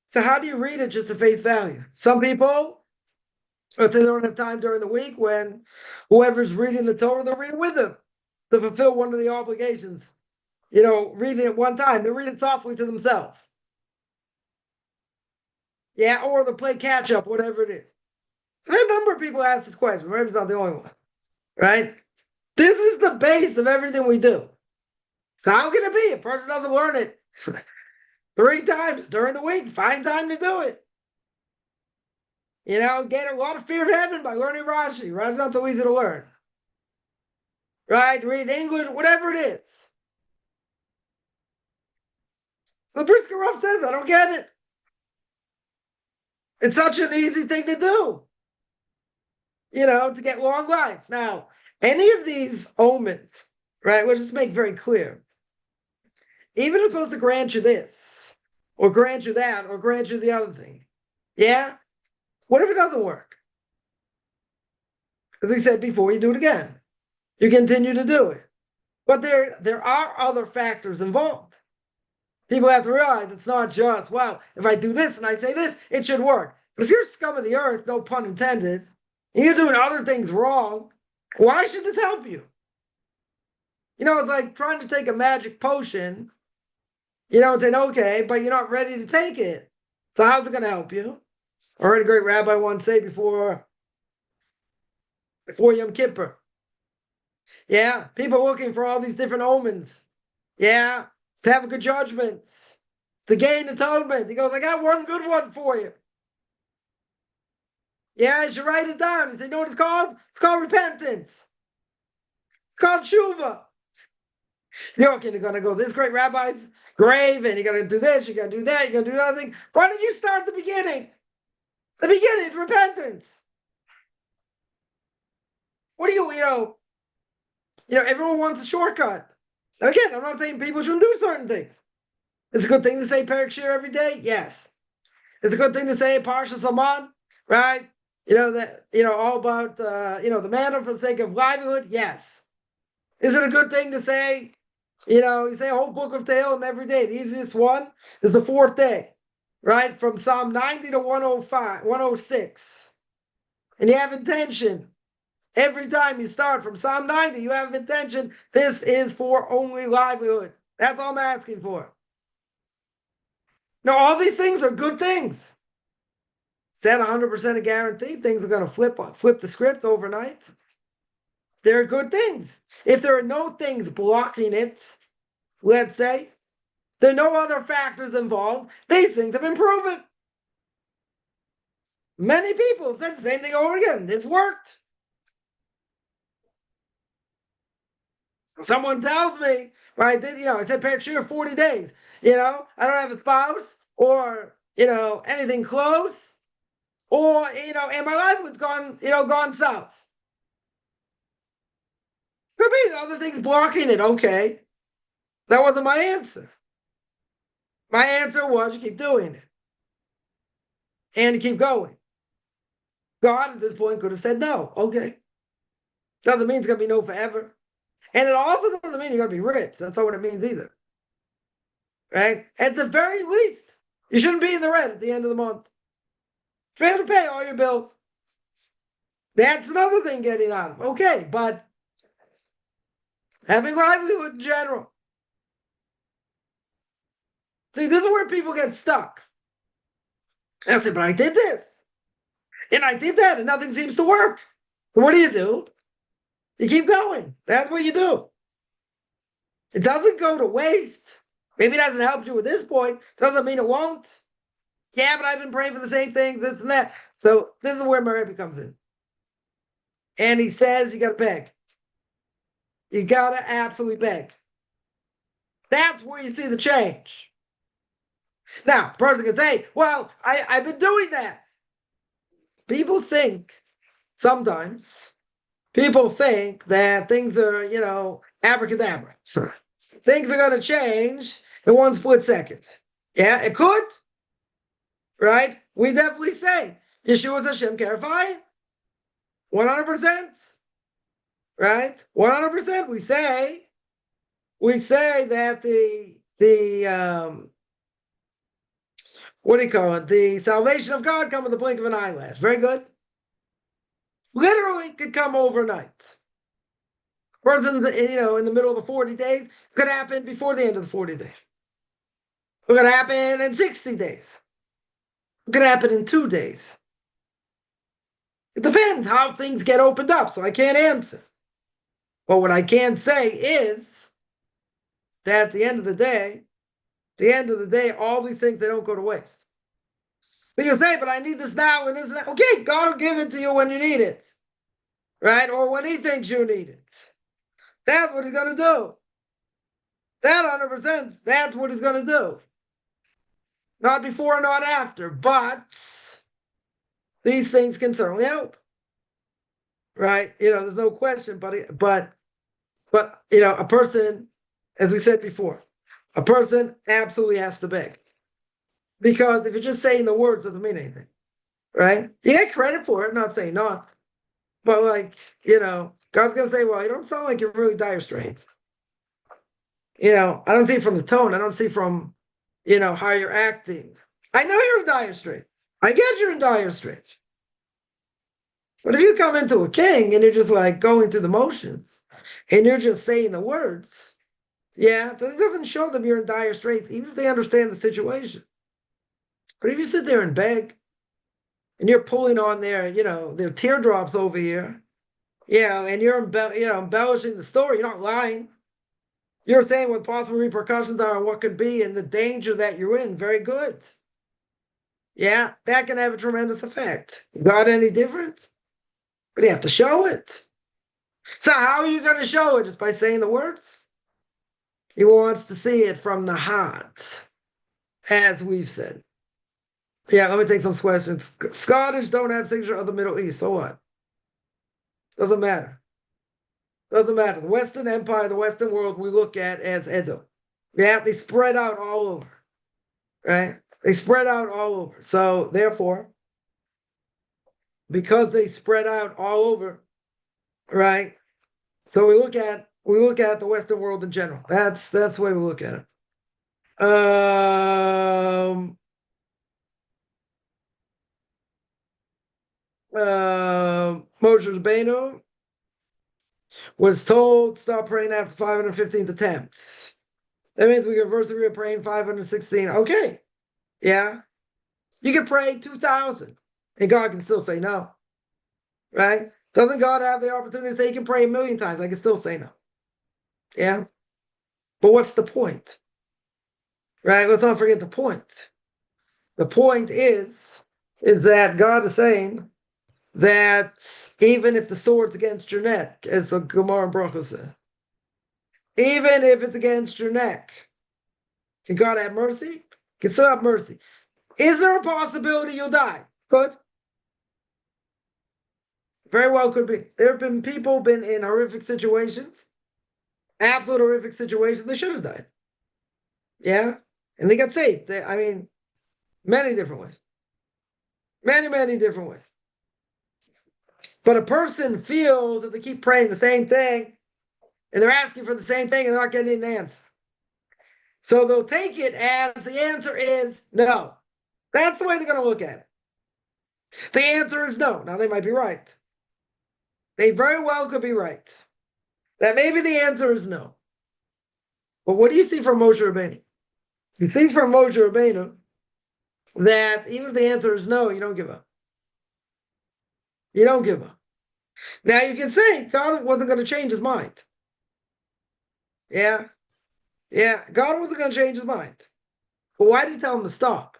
So how do you read it just at face value? Some people, if they don't have time during the week, when whoever's reading the Torah, they'll read it with them to fulfill one of the obligations. Reading it one time, they read it softly to themselves. Yeah, or they'll play catch up, whatever it is. There are a number of people ask this question. Maybe it's not the only one, right? This is the base of everything we do. So how can it be? A person doesn't learn it 3 times during the week. Find time to do it. Get a lot of fear of heaven by learning Rashi. Rashi's not so easy to learn. Right? Read English, whatever it is. So the Brisker Rav says, I don't get it. It's such an easy thing to do. To get long life. Now, any of these omens, right? Let's just make very clear. Even if it's supposed to grant you this, or grant you that, or grant you the other thing. Yeah? What if it doesn't work? As we said before, you do it again. You continue to do it. But there are other factors involved. People have to realize it's not just, well, if I do this and I say this, it should work. But if you're scum of the earth, no pun intended, and you're doing other things wrong, why should this help you? It's like trying to take a magic potion, and saying, okay, but you're not ready to take it. So how's it going to help you? I heard a great rabbi once say before Yom Kippur. Yeah, people looking for all these different omens. Yeah, to have a good judgment, to gain atonement. He goes, I got one good one for you. Yeah, you should write it down. He said, you know what it's called? It's called repentance. It's called tshuva. You're going to go this great rabbi's grave, and you're going to do this, you're going to do that, you're going to do the other thing. Why don't you start at the beginning? The beginning is repentance. What do everyone wants a shortcut. Now again, I'm not saying people shouldn't do certain things. It's a good thing to say Perek Shir every day? Yes. It's a good thing to say Parsha Saman, right? All about, the manna for the sake of livelihood? Yes. Is it a good thing to say, you say a whole book of Tehillim every day? The easiest one is the 4th day, right? From Psalm 90 to 105, 106. And you have intention. Every time you start from Psalm 90, you have intention. This is for only livelihood. That's all I'm asking for. Now, all these things are good things. Is that 100% a guarantee? Things are going to flip the script overnight. They're good things. If there are no things blocking it, let's say, there are no other factors involved, these things have been proven. Many people said the same thing over again. This worked. Someone tells me, right, I said Perek Shir 40 days. I don't have a spouse or, anything close. Or, and my life was gone south. Could be other things blocking it. Okay. That wasn't my answer. My answer was you keep doing it. And you keep going. God at this point could have said no. Okay. Doesn't mean it's going to be no forever. And it also doesn't mean you're going to be rich. That's not what it means either. Right? At the very least, you shouldn't be in the red at the end of the month. You have to pay all your bills. That's another thing getting out of. Okay, but having livelihood in general. See, this is where people get stuck. And I say, but I did this. And I did that, and nothing seems to work. What do? You keep going. That's what you do. It doesn't go to waste. Maybe it doesn't help you at this point. Doesn't mean it won't. Yeah, but I've been praying for the same things, this and that. So this is where my Rebbe comes in. And he says you got to beg. You got to absolutely beg. That's where you see the change. Now, a person can say, well, I've been doing that. People think, sometimes, that things are, abracadabra. Things are going to change in one split second. Yeah, it could. Right? We definitely say Yeshua's Hashem Kerafai. 100%. Right? 100%. We say that the what do you call it? The salvation of God come with the blink of an eyelash. Very good. Literally could come overnight. Person's, in the middle of the 40 days. It could happen before the end of the 40 days. It could happen in 60 days. It could happen in 2 days. It depends how things get opened up, so I can't answer. But what I can say is that at the end of the day, all these things, they don't go to waste. But you say, but I need this now and this now. Okay, God will give it to you when you need it. Right? Or when he thinks you need it. That's what he's going to do. That 100%, that's what he's going to do. Not before, not after. But these things can certainly help. Right? There's no question. But a person, as we said before, a person absolutely has to beg. Because if you're just saying the words, it doesn't mean anything. Right? You get credit for it, not saying not. But God's going to say, well, you don't sound like you're really dire straits. I don't see from the tone. I don't see from, how you're acting. I know you're in dire straits. I get you're in dire straits. But if you come into a king and you're just going through the motions and you're just saying the words, it doesn't show them you're in dire straits, even if they understand the situation. But if you sit there and beg and you're pulling on their teardrops over here, and you're embellishing the story, you're not lying. You're saying what possible repercussions are and what could be and the danger that you're in. Very good. Yeah, that can have a tremendous effect. God any different? But you have to show it. So how are you going to show it? Just by saying the words? He wants to see it from the heart, as we've said. Yeah, let me take some questions. Scottish don't have signature of the Middle East, so what? Doesn't matter. Doesn't matter. The Western Empire, the Western world, we look at as Edom. Yeah, they spread out all over. Right? They spread out all over. So therefore, because they spread out all over, right? So we look at the Western world in general. That's the way we look at it. Moshe Rabbeinu was told stop praying after 515th attempts. That means we can persevere praying 516. Okay. Yeah. You can pray 2,000 and God can still say no. Right? Doesn't God have the opportunity to say you can pray 1,000,000 times? I can still say no. Yeah. But what's the point? Right? Let's not forget the point. The point is that God is saying that even if the sword's against your neck, as the Gemara in Brachos says, even if it's against your neck, can God have mercy? Can still have mercy. Is there a possibility you'll die? Good. Very well could be. There have been people been in horrific situations, absolute horrific situations. They should have died. Yeah? And they got saved. Many different ways. Many, many different ways. But a person feels that they keep praying the same thing and they're asking for the same thing and they're not getting an answer. So they'll take it as the answer is no. That's the way they're going to look at it. The answer is no. Now, they might be right. They very well could be right. That maybe the answer is no. But what do you see from Moshe Rabbeinu? You see from Moshe Rabbeinu that even if the answer is no, you don't give up. You don't give up. Now, you can say God wasn't going to change his mind. Yeah. Yeah, God wasn't going to change his mind. But why did he tell him to stop?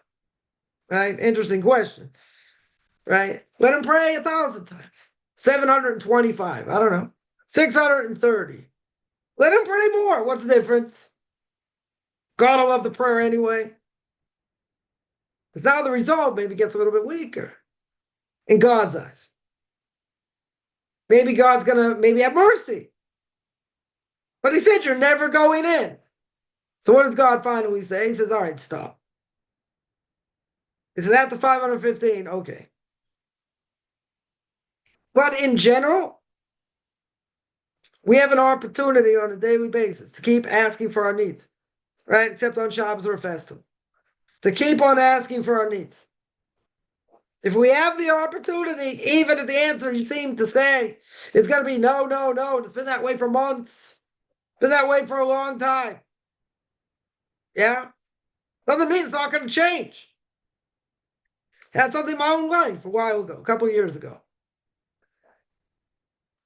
Right? Interesting question. Right? Let him pray 1,000 times. 725. I don't know. 630. Let him pray more. What's the difference? God will love the prayer anyway. Because now the result maybe gets a little bit weaker in God's eyes. Maybe God's going to have mercy. But he said you're never going in. So what does God finally say? He says, all right, stop. Is that the 515? Okay. But in general, we have an opportunity on a daily basis to keep asking for our needs, right? Except on Shabbos or a festival. To keep on asking for our needs. If we have the opportunity, even if the answer you seem to say is going to be no, no, no, and it's been that way for months, been that way for a long time. Yeah? Doesn't mean it's not going to change. I had something in my own life a while ago, a couple of years ago.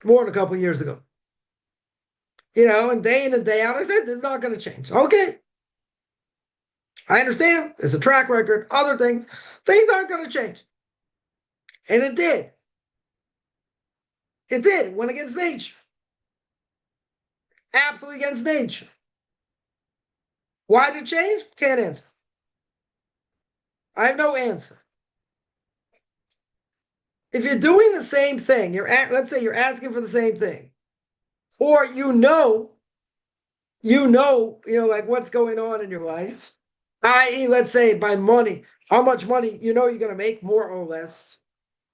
More than a couple of years ago. And day in and day out, I said, this is not going to change. Okay. I understand. There's a track record, other things. Things aren't going to change. And it did. It did. It went against nature. Absolutely against nature. Why did it change? Can't answer. I have no answer. If you're doing the same thing, let's say you're asking for the same thing, or like what's going on in your life, i.e., let's say by money, how much money you're going to make, more or less,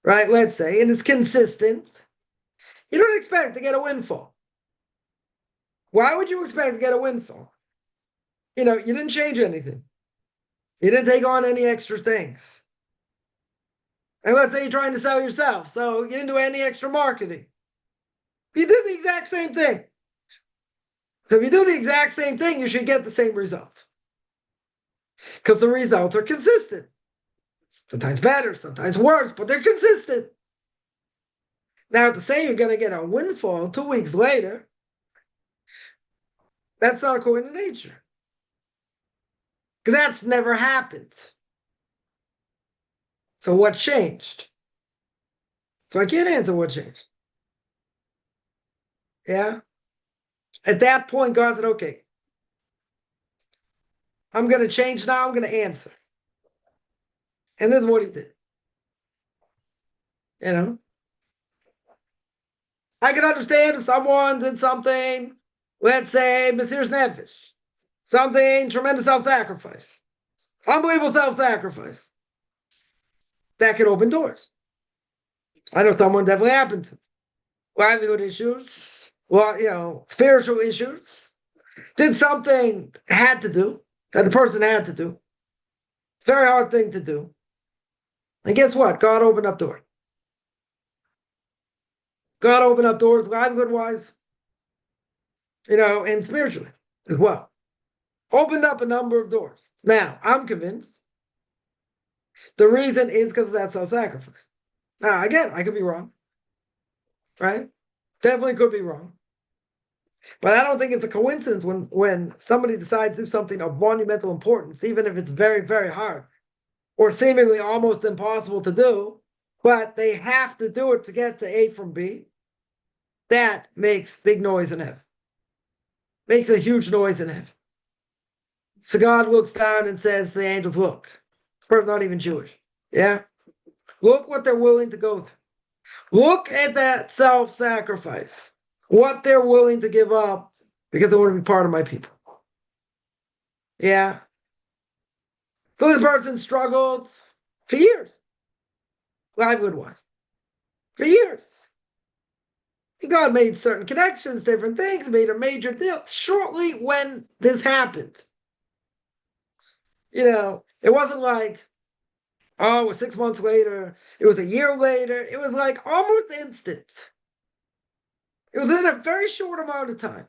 right? Let's say, and it's consistent. You don't expect to get a windfall. Why would you expect to get a windfall? You didn't change anything. You didn't take on any extra things. And let's say you're trying to sell yourself, so you didn't do any extra marketing. You did the exact same thing. So if you do the exact same thing, you should get the same results. Because the results are consistent. Sometimes better, sometimes worse, but they're consistent. Now, to say you're going to get a windfall 2 weeks later, that's not according to nature. Because that's never happened. So what changed? So I can't answer what changed. Yeah? At that point, God said, okay, I'm going to change now, I'm going to answer. And this is what he did. I can understand if someone did something, let's say, Mesiras Nefesh, something tremendous self-sacrifice, unbelievable self-sacrifice, that could open doors. I know someone definitely happened to. Livelihood issues, spiritual issues, did something that the person had to do. Very hard thing to do. And guess what? God opened up doors. God opened up doors, livelihood-wise, and spiritually as well. Opened up a number of doors. Now, I'm convinced the reason is because of that self-sacrifice. Now, again, I could be wrong, right? Definitely could be wrong. But I don't think it's a coincidence when somebody decides to do something of monumental importance, even if it's very, very hard or seemingly almost impossible to do, but they have to do it to get to A from B. That makes big noise in heaven. Makes a huge noise in heaven. So God looks down and says to the angels, look, this person's not even Jewish. Yeah? Look what they're willing to go through. Look at that self-sacrifice. What they're willing to give up because they want to be part of my people. Yeah? So this person struggled for years. Livelihood-wise. For years. God made certain connections, different things, made a major deal. Shortly when this happened, it wasn't like, it was 6 months later, it was a year later, it was like almost instant. It was in a very short amount of time.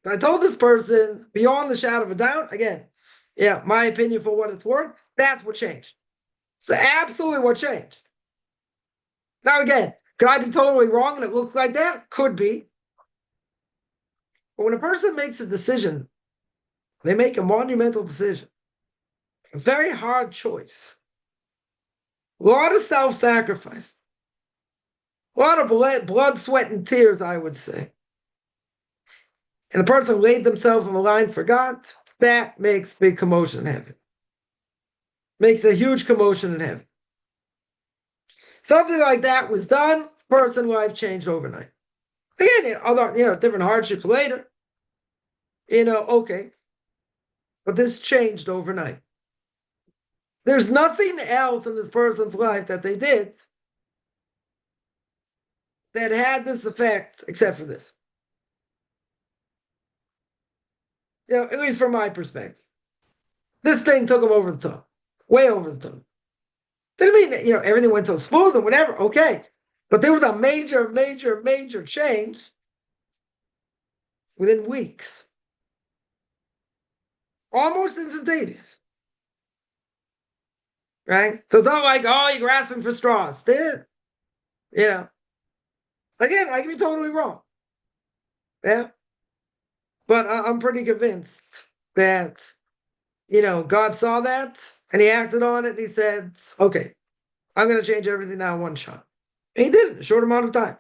I told this person, beyond the shadow of a doubt, again, my opinion for what it's worth, that's what changed. It's absolutely what changed. Now again, could I be totally wrong and it looks like that? Could be. But when a person makes a decision, they make a monumental decision. A very hard choice. A lot of self-sacrifice. A lot of blood, sweat, and tears, I would say. And the person laid themselves on the line for God, that makes big commotion in heaven. Makes a huge commotion in heaven. Something like that was done, person's life changed overnight. Again, other, different hardships later. Okay. But this changed overnight. There's nothing else in this person's life that they did that had this effect except for this. At least from my perspective. This thing took them over the top, way over the top. Didn't mean that, everything went so smooth and whatever, okay. But there was a major, major, major change within weeks. Almost instantaneous. Right? So it's not like, oh, you're grasping for straws. Again, I can be totally wrong. Yeah. But I'm pretty convinced that, God saw that and he acted on it and he said, okay, I'm going to change everything now in one shot. And he did it in a short amount of time.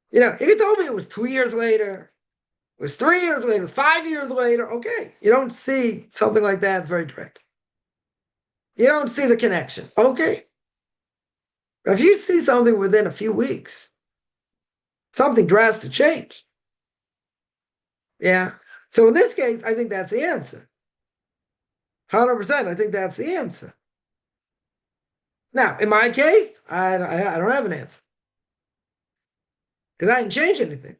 If he told me it was 2 years later, it was 3 years later, it was 5 years later, okay. You don't see something like that. It's very direct. You don't see the connection. Okay. But if you see something within a few weeks, something drastic changed. Yeah. So in this case, I think that's the answer. 100%. I think that's the answer. Now, in my case, I don't have an answer. Because I didn't change anything.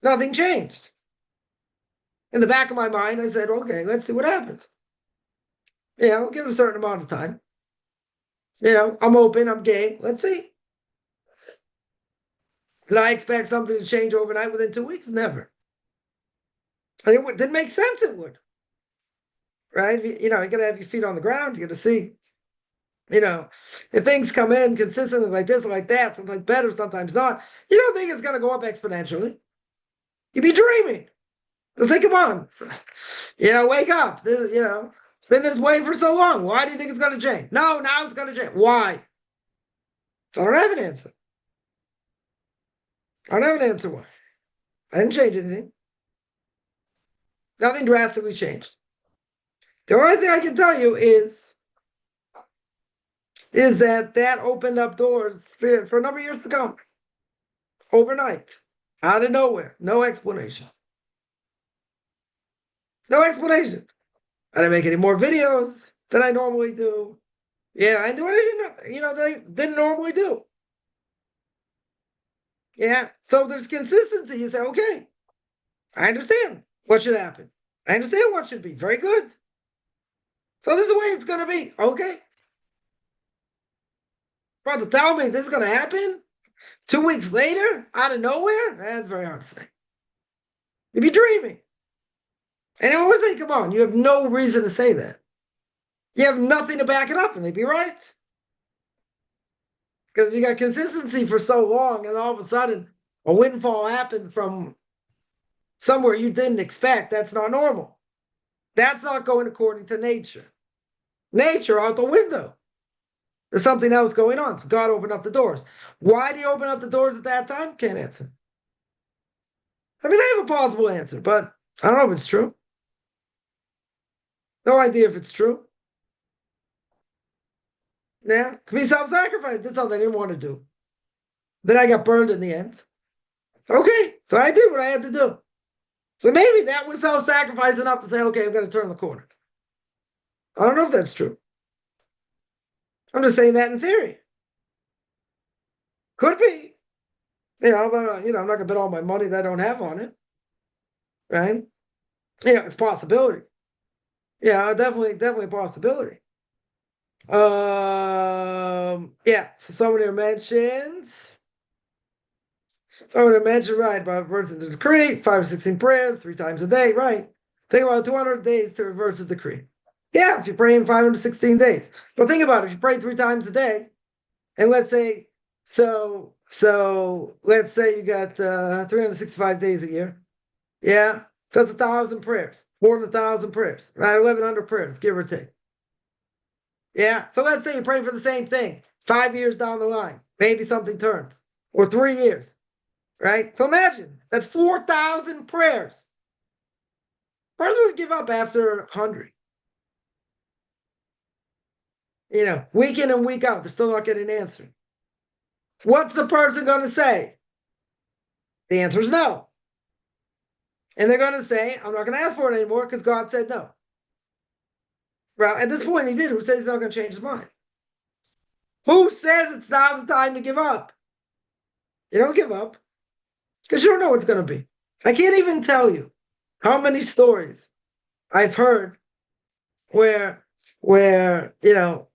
Nothing changed. In the back of my mind, I said, okay, let's see what happens. Give it a certain amount of time. I'm open, I'm game. Let's see. Did I expect something to change overnight within 2 weeks? Never. It didn't make sense it would. Right? You got to have your feet on the ground. You got to see. If things come in consistently like this or like that, sometimes better, sometimes not, you don't think it's going to go up exponentially. You'd be dreaming. Say, come on. Wake up. It's been this way for so long. Why do you think it's going to change? No, now it's going to change. Why? So I don't have an answer. I don't have an answer why. I didn't change anything. Nothing drastically changed. The only thing I can tell you is that opened up doors for a number of years to come. Overnight. Out of nowhere. No explanation. No explanation. I didn't make any more videos than I normally do. I didn't do anything, that I didn't normally do. Yeah. So there's consistency. You say, okay, I understand what should happen. I understand what should be. Very good. So this is the way it's going to be. Okay. But to tell me this is going to happen 2 weeks later, out of nowhere, that's very hard to say. You'd be dreaming. And I always say, come on, you have no reason to say that. You have nothing to back it up, and they'd be right. Because if you got consistency for so long, and all of a sudden a windfall happened from somewhere you didn't expect, that's not normal. That's not going according to nature. Nature out the window. There's something else going on. So God opened up the doors. Why did he open up the doors at that time? Can't answer. I have a plausible answer, but I don't know if it's true. No idea if it's true. Yeah, could be self-sacrifice. Did something I didn't want to do. Then I got burned in the end. Okay, so I did what I had to do. So maybe that was self-sacrifice enough to say, okay, I'm going to turn the corner. I don't know if that's true. I'm just saying that in theory. Could be. But I'm not going to bet all my money that I don't have on it. Right? It's a possibility. Yeah, definitely a possibility. So someone mentioned, right, by reversing the decree, 5 or 16 prayers, 3 times a day, right? Think about 200 days to reverse the decree. Yeah, if you pray in 516 days. But think about it, if you pray 3 times a day, and let's say, so let's say you got 365 days a year. Yeah, so that's 1,000 prayers, more than 1,000 prayers, right? 1,100 prayers, give or take. Yeah, so let's say you're praying for the same thing 5 years down the line. Maybe something turns. Or 3 years, right? So imagine, that's 4,000 prayers. Person would give up after 100. Week in and week out, they're still not getting an answer. What's the person going to say? The answer is no. And they're going to say, I'm not going to ask for it anymore because God said no. Well, at this point, he did. Who says he's not going to change his mind? Who says it's now the time to give up? You don't give up because you don't know what it's going to be. I can't even tell you how many stories I've heard where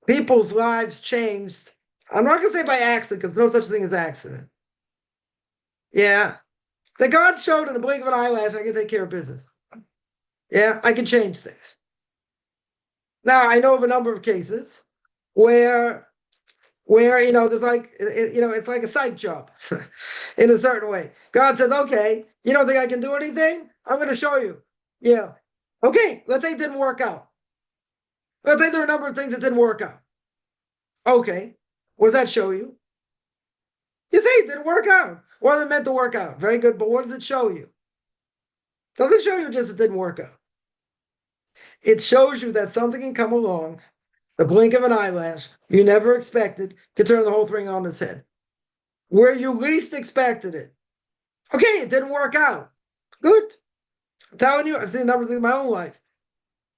people's lives changed. I'm not going to say by accident because there's no such thing as accident. Yeah. That God showed in a blink of an eyelash, I can take care of business. Yeah, I can change things. Now, I know of a number of cases where there's like, it's like a psych job in a certain way. God says, okay, you don't think I can do anything? I'm going to show you. Yeah. Okay, let's say it didn't work out. Let's say there are a number of things that didn't work out. Okay, what does that show you? You say it didn't work out. What is it meant to work out? Very good, but what does it show you? Doesn't show you just it didn't work out. It shows you that something can come along, the blink of an eyelash, you never expected, can turn the whole thing on its head. Where you least expected it. Okay, it didn't work out. Good. I'm telling you, I've seen a number of things in my own life.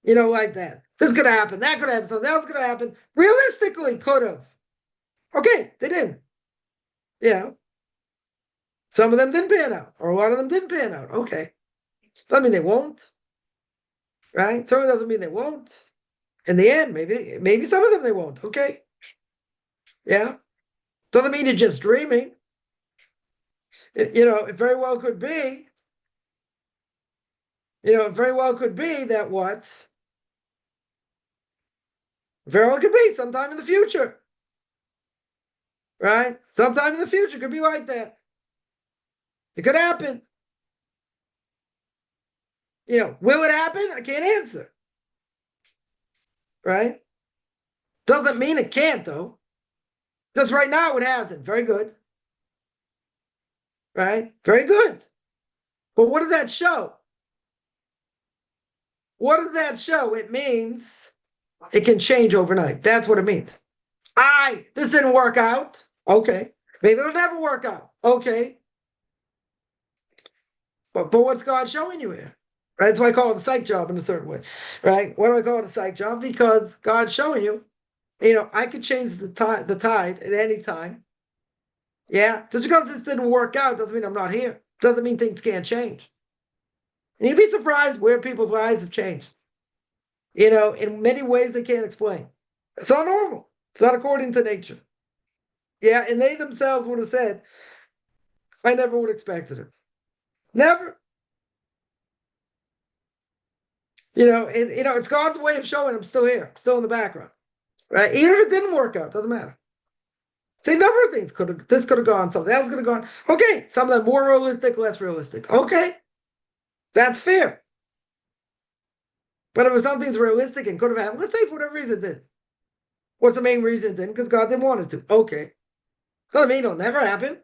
Like that. This could happen, that could happen, something else could happen. Realistically, could have. Okay, they didn't. Some of them didn't pan out, or a lot of them didn't pan out. Okay. Doesn't mean they won't. Right? Certainly doesn't mean they won't. In the end, maybe some of them they won't. Okay. Yeah. Doesn't mean you're just dreaming. It very well could be. It very well could be that what? Very well could be sometime in the future. Right? Sometime in the future could be like that. It could happen. Will it happen? I can't answer. Right? Doesn't mean it can't, though. Just right now it hasn't. Very good. Right? Very good. But what does that show? What does that show? It means it can change overnight. That's what it means. This didn't work out. Okay. Maybe it'll never work out. Okay. But what's God showing you here? Right? That's why I call it a psych job in a certain way. Right? Why do I call it a psych job? Because God's showing you, I could change the tide at any time. Yeah. Just because this didn't work out doesn't mean I'm not here. Doesn't mean things can't change. And you'd be surprised where people's lives have changed. In many ways they can't explain. It's not normal. It's not according to nature. Yeah, and they themselves would have said, I never would have expected it. Never. It's God's way of showing I'm still here, still in the background. Right? Even if it didn't work out, doesn't matter. See, a number of things this could have gone, something else could have gone. Okay, some of them more realistic, less realistic. Okay. That's fair. But if it was something's realistic and could have happened, let's say for whatever reason it did. What's the main reason it didn't? Because God didn't want it to. Okay. Doesn't mean it'll never happen.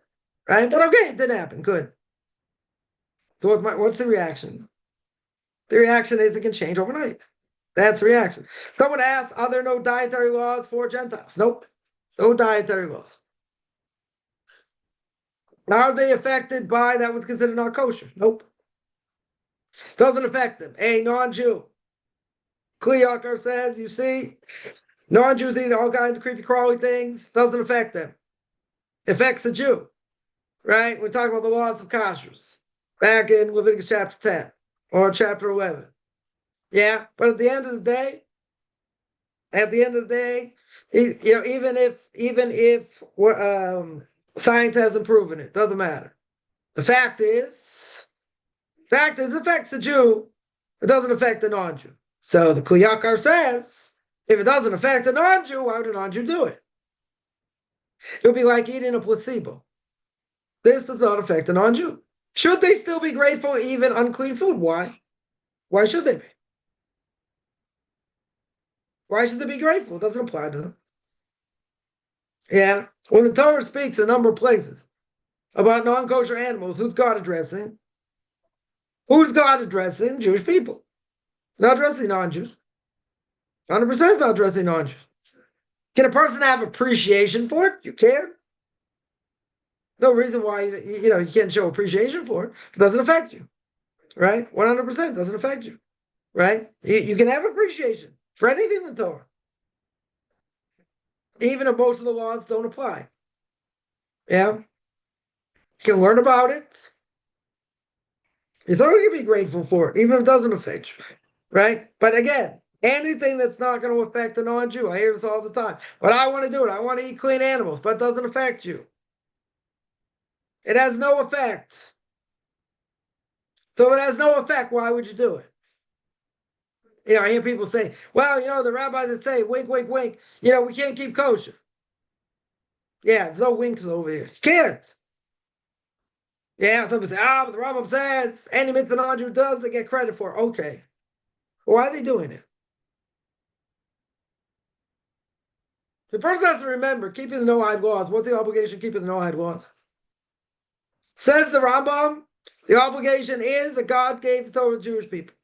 Right? But okay, it didn't happen. Good. So what's the reaction? The reaction is it can change overnight. That's the reaction. Someone asked, are there no dietary laws for Gentiles? Nope. No dietary laws. Are they affected by that was considered not kosher? Nope. Doesn't affect them. A non-Jew. Kliyakar says, you see, non-Jews eat all kinds of creepy crawly things. Doesn't affect them. Affects the Jew. Right? We're talking about the laws of kashrus. Back in Leviticus chapter 10 or chapter 11. Yeah, but at the end of the day, even if science hasn't proven it, doesn't matter. The fact is, it affects the Jew. It doesn't affect the non-Jew. So the Kliyakar says, if it doesn't affect the non-Jew, why would a non-Jew do it? It would be like eating a placebo. This does not affect the non-Jew. Should they still be grateful even unclean food? Why? Why should they be? Why should they be grateful? It doesn't apply to them. Yeah. When the Torah speaks a number of places about non-kosher animals, who's God addressing? Who's God addressing? Jewish people. Not addressing non-Jews. 100% not addressing non-Jews. Can a person have appreciation for it? You can. No reason why you can't show appreciation for it. It doesn't affect you. right? 100% doesn't affect you, right? You can have appreciation for anything in the Torah, even if most of the laws don't apply. Yeah, you can learn about it. You're going to be grateful for it, even if it doesn't affect you, right? But again, anything that's not going to affect a non-Jew, I hear this all the time. But I want to do it. I want to eat clean animals, but it doesn't affect you. It has no effect. So it has no effect. Why would you do it? I hear people say, well, the rabbis that say, wink, wink, wink, we can't keep kosher. Yeah, there's no winks over here. You can't. Yeah, somebody say, but the Rambam says any mitzvah non-Jew does, they get credit for it. Okay. Why are they doing it? The person has to remember, keeping the no-hide laws. What's the obligation of keeping the no-hide laws? Says the Rambam, the obligation is that God gave the Torah to the Jewish people.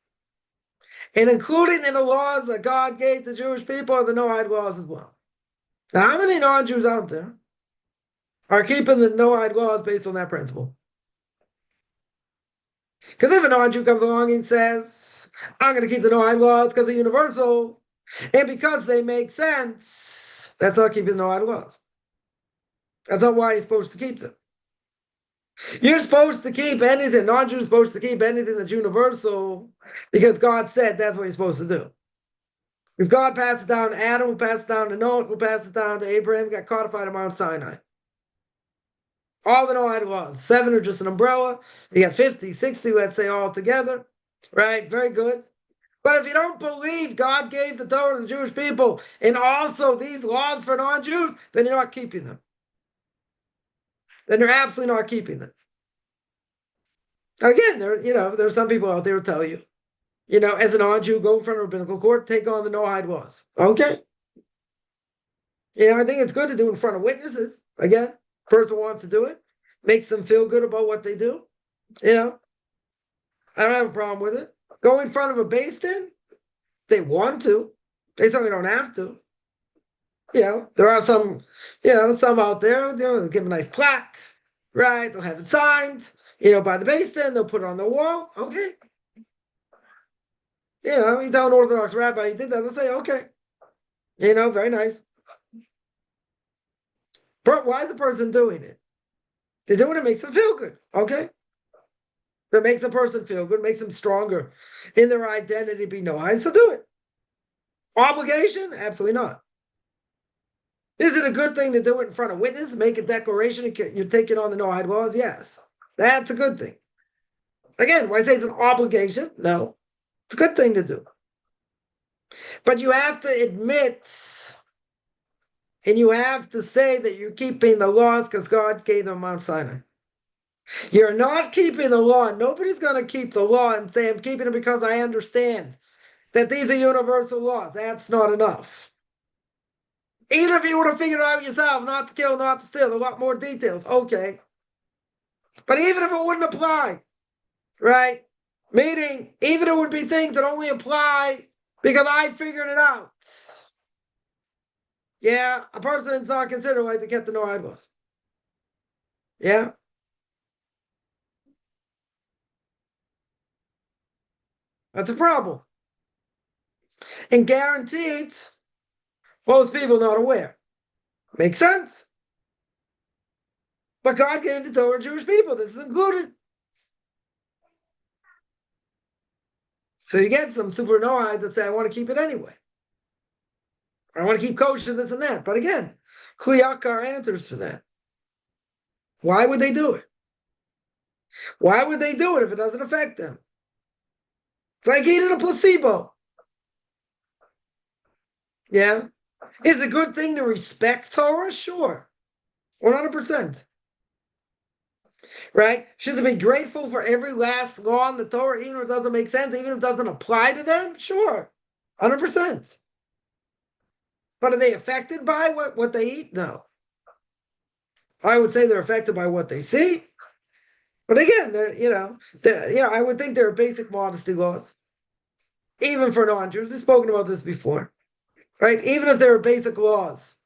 And including in the laws that God gave to Jewish people are the no-hide laws as well. Now, how many non-Jews out there are keeping the no-hide laws based on that principle? Because if a non-Jew comes along and says, I'm going to keep the no-hide laws because they're universal, and because they make sense, that's not keeping the no-hide laws. That's not why you're supposed to keep them. You're supposed to keep anything, non-Jews are supposed to keep anything that's universal because God said that's what you're supposed to do. Because God passed it down to Adam, who passed it down to Noah, who passed it down to Abraham, got codified at Mount Sinai. All the no-hide laws. 7 are just an umbrella. You got 50, 60, let's say, all together. Right? Very good. But if you don't believe God gave the Torah to the Jewish people and also these laws for non-Jews, then you're not keeping them. Then you're absolutely not keeping them. Again, there are some people out there who tell you, as a non-Jew, go in front of a rabbinical court, take on the no-hide laws. Okay. I think it's good to do in front of witnesses. Again, person wants to do it, makes them feel good about what they do. I don't have a problem with it. Go in front of a beis din, they want to. They certainly don't have to. There are some out there, they'll give a nice plaque, right? They'll have it signed, by the beis din, they'll put it on the wall. Okay. You tell an Orthodox rabbi you did that, they'll say, okay. Very nice. But why is the person doing it? They do it, it makes them feel good. Okay. If it makes the person feel good, makes them stronger in their identity, be no-hide, so do it. Obligation? Absolutely not. Is it a good thing to do it in front of witness, make a declaration, you're taking on the no-hide laws? Yes. That's a good thing. Again, when I say it's an obligation, no. It's a good thing to do. But you have to admit, and you have to say that you're keeping the laws because God gave them Mount Sinai. You're not keeping the law. Nobody's going to keep the law and say, I'm keeping it because I understand that these are universal laws. That's not enough. Even if you would have figured out yourself not to kill, not to steal, a lot more details, okay. But even if it wouldn't apply, right? Meaning, even it would be things that only apply because I figured it out. Yeah, a person is not considered like they kept the no-hide laws. Yeah. That's a problem. And guaranteed, most people not aware. Makes sense. But God gave the Torah to Jewish people. This is included. So you get some super no-hides that say, I want to keep it anyway. I want to keep kosher, this and that. But again, Kliyakar answers for that. Why would they do it? Why would they do it if it doesn't affect them? It's like eating a placebo. Yeah. Is it a good thing to respect Torah? Sure. 100%. Right? Should they be grateful for every last law in the Torah, even if it doesn't make sense, even if it doesn't apply to them? Sure. 100%. But are they affected by what they eat? No. I would say they're affected by what they see. But again, I would think there are basic modesty laws. Even for non-Jews. We've spoken about this before. Right? Even if there are basic laws,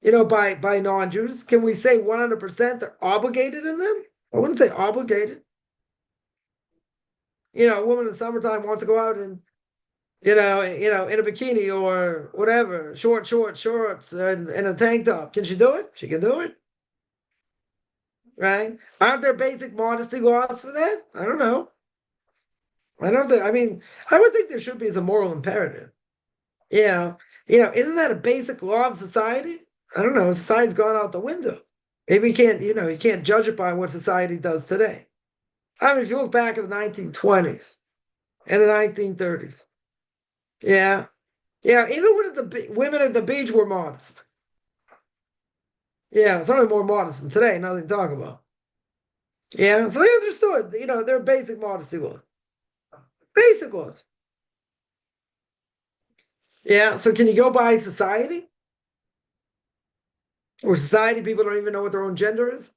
by non-Jews, can we say 100% they're obligated in them? I wouldn't say obligated. a woman in the summertime wants to go out and, in a bikini or whatever, shorts and a tank top. Can she do it? She can do it. Right? Aren't there basic modesty laws for that? I don't know. I don't think, I mean, I would think there should be as a moral imperative. Isn't that a basic law of society? I don't know. Society's gone out the window. Maybe you can't judge it by what society does today. I mean, if you look back at the 1920s and the 1930s, yeah, even when women at the beach were modest. Yeah, it's only more modest than today. Nothing to talk about. Yeah, so they understood. Their basic modesty laws. Basic laws. Yeah, so can you go by society? Or society, people don't even know what their own gender is?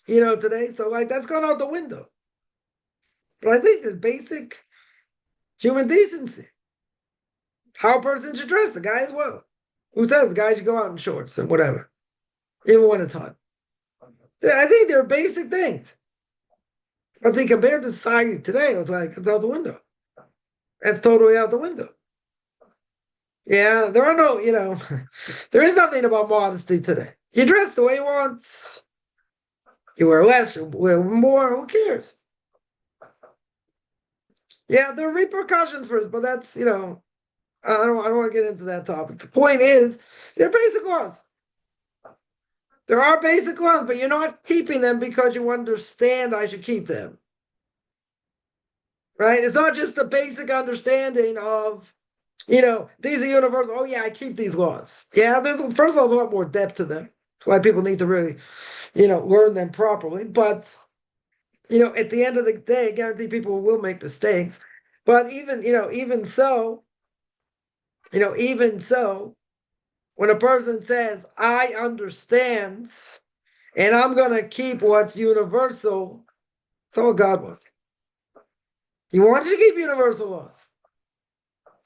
Today. So, like, that's gone out the window. But I think there's basic human decency. How a person should dress, the guy as well. Who says the guy should go out in shorts and whatever, even when it's hot? I think there are basic things. But they compared to society today, it's like, it's out the window. That's totally out the window. Yeah, there are no, there is nothing about modesty today. You dress the way you want. You wear less, you wear more, who cares? Yeah, there are repercussions for this, but that's, I don't want to get into that topic. The point is, they're basic laws. There are basic laws, but you're not keeping them because you understand I should keep them. Right? It's not just the basic understanding of, these are universal. Oh, yeah, I keep these laws. Yeah, first of all, there's a lot more depth to them. That's why people need to really, learn them properly. But, at the end of the day, I guarantee people will make mistakes. But even so, when a person says, I understand, and I'm going to keep what's universal, it's all God wants. He wants you to keep universal laws.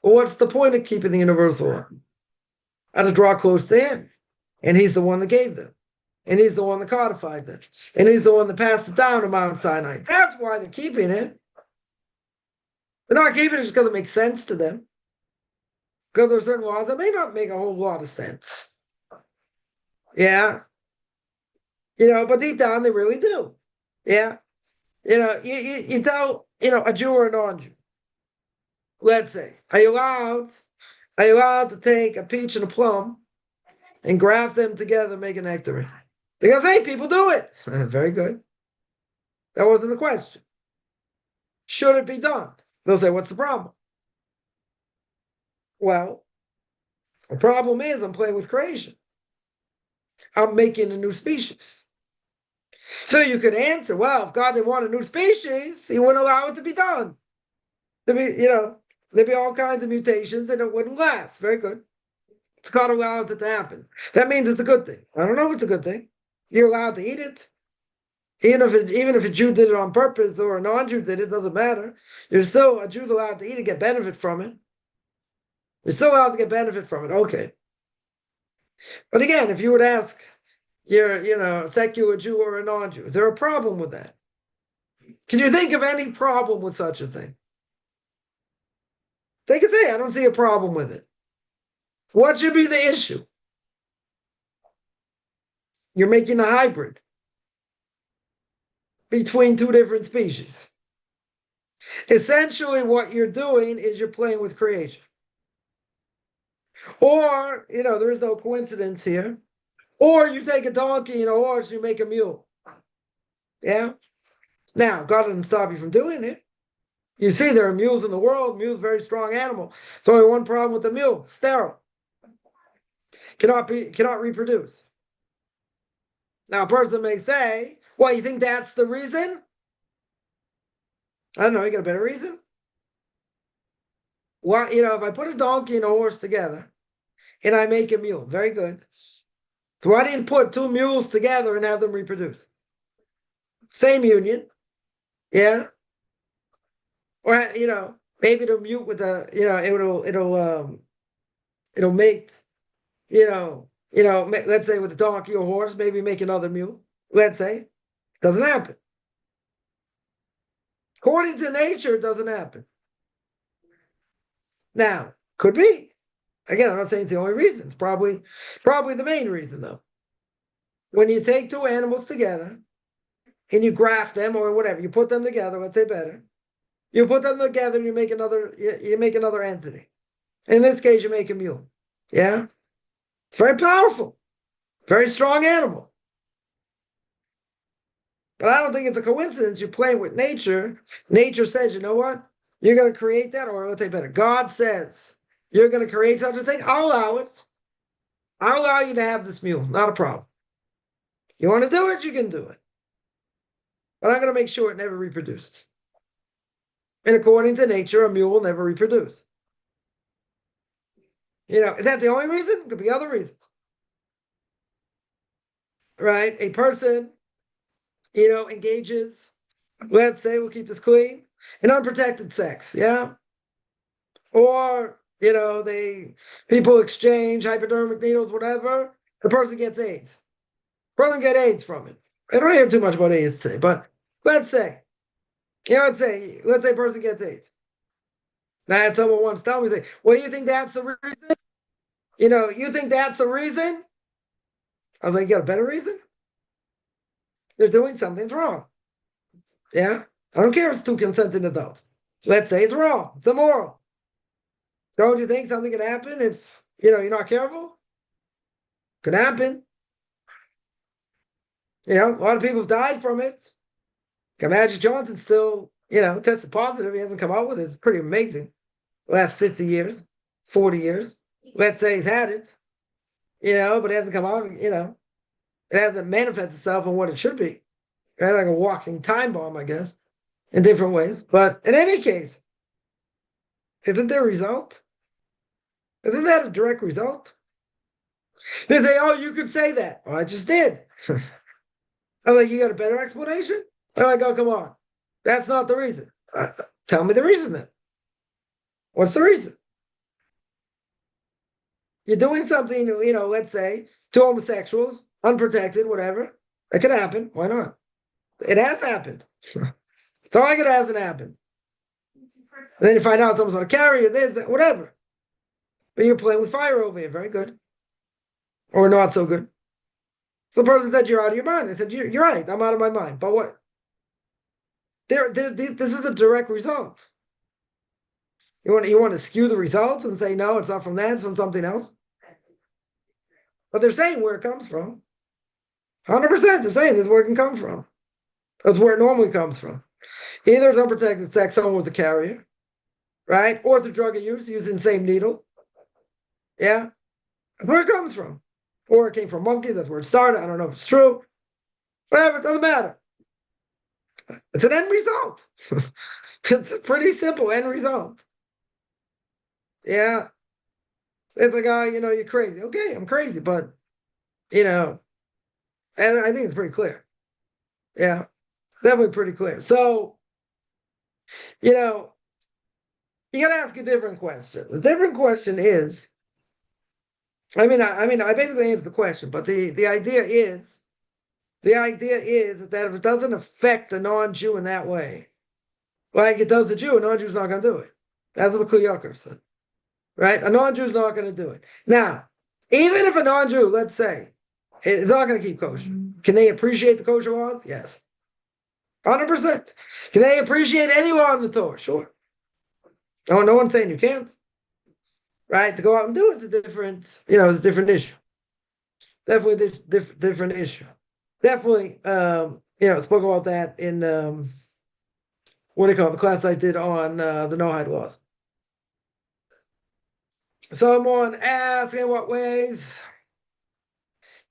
Well, what's the point of keeping the universal law? How to draw close to him. And he's the one that gave them. And he's the one that codified them. And he's the one that passed it down to Mount Sinai. That's why they're keeping it. They're not keeping it just because it makes sense to them. Because there are certain laws that may not make a whole lot of sense. Yeah. But deep down they really do. Yeah. You tell, a Jew or a non-Jew, let's say, are you allowed to take a peach and a plum and graft them together and make a nectarine? Because, hey, people do it. Very good. That wasn't the question. Should it be done? They'll say, what's the problem? Well, the problem is I'm playing with creation. I'm making a new species. So you could answer, well, if God didn't want a new species, he wouldn't allow it to be done. There'd be all kinds of mutations and it wouldn't last. Very good. God allows it to happen. That means it's a good thing. I don't know if it's a good thing. You're allowed to eat it. Even if a Jew did it on purpose or a non-Jew did it, doesn't matter. A Jew's allowed to eat it, get benefit from it. You're still allowed to get benefit from it. Okay. But again, if you would ask a secular Jew or a non-Jew, is there a problem with that? Can you think of any problem with such a thing? They could say, I don't see a problem with it. What should be the issue? You're making a hybrid between two different species. Essentially, what you're doing is you're playing with creation. Or, there is no coincidence here. Or you take a donkey and a horse and you make a mule. Yeah? Now, God doesn't stop you from doing it. You see, there are mules in the world. Mule's a very strong animal. It's only one problem with the mule: sterile. Cannot reproduce. Now, a person may say, well, you think that's the reason? I don't know, you got a better reason? Well, if I put a donkey and a horse together and I make a mule, very good. So why didn't put two mules together and have them reproduce? Same union. Yeah. Or, maybe it'll mute with it'll make, let's say with a donkey or horse, maybe make another mule. Let's say. Doesn't happen. According to nature, it doesn't happen. Now, could be. Again, I'm not saying it's the only reason. It's probably the main reason, though. When you take two animals together and you graft them or whatever, you put them together, let's say better. You put them together and you make another entity. In this case, you make a mule. Yeah? It's very powerful, very strong animal. But I don't think it's a coincidence. You're playing with nature. Nature says, you know what? You're going to create that, or let's say better. God says you're going to create such a thing. I'll allow it. I'll allow you to have this mule. Not a problem. You want to do it, you can do it. But I'm going to make sure it never reproduces. And according to nature, a mule will never reproduce. Is that the only reason? Could be other reasons. Right? A person, engages, let's say, we'll keep this clean, in unprotected sex, yeah? Or, people exchange hypodermic needles, whatever, the person gets AIDS. Person get AIDS from it. I don't hear too much about AIDS today, but let's say, let's say a person gets AIDS. Now, I had someone once tell me, well, you think that's the reason? You think that's the reason? I was like, you got a better reason? They're doing something's wrong. Yeah? I don't care if it's two consenting adults. Let's say it's wrong. It's immoral. Don't you think something could happen if, you're not careful? Could happen. A lot of people have died from it. Magic Johnson still, tested positive. He hasn't come out with it. It's pretty amazing. The last 50 years, 40 years. Let's say he's had it, but it hasn't come out, it hasn't manifested itself in what it should be. Right? Like a walking time bomb, I guess, in different ways. But in any case, isn't there a result? Isn't that a direct result? They say, oh, you could say that. Well, I just did. I'm like, you got a better explanation? They're like, oh, come on. That's not the reason. Tell me the reason then. What's the reason? You're doing something, let's say, two homosexuals, unprotected, whatever. It could happen. Why not? It has happened. It's not like it hasn't happened. And then you find out someone's going to carry you, this, that, whatever. But you're playing with fire over here. Very good. Or not so good. So the person said, you're out of your mind. I said, you're right. I'm out of my mind. But what? This is a direct result. You want to skew the results and say, no, it's not from that, it's from something else. But they're saying where it comes from. 100% they're saying this is where it can come from. That's where it normally comes from. Either it's unprotected sex, someone was a carrier, right? Or through drug use, using the same needle. Yeah? That's where it comes from. Or it came from monkeys, that's where it started. I don't know if it's true. Whatever, it doesn't matter. It's an end result. It's a pretty simple end result. Yeah. It's like, oh, you're crazy. Okay, I'm crazy, but, and I think it's pretty clear. Yeah, definitely pretty clear. So, you got to ask a different question. The different question is, I basically answered the question, but the idea is that if it doesn't affect the non-Jew in that way, like it does the Jew, a non-Jew's not going to do it. That's what the Kuyakar said. Right? A non-Jew's not going to do it. Now, even if a non-Jew, let's say, is not going to keep kosher, can they appreciate the kosher laws? Yes. 100%. Can they appreciate any law in the Torah? Sure. No one's saying you can't. Right? To go out and do it's a different, it's a different issue. Definitely this different issue. Definitely, spoke about that in, what do you call it, the class I did on the Noahide laws. Someone asked in what ways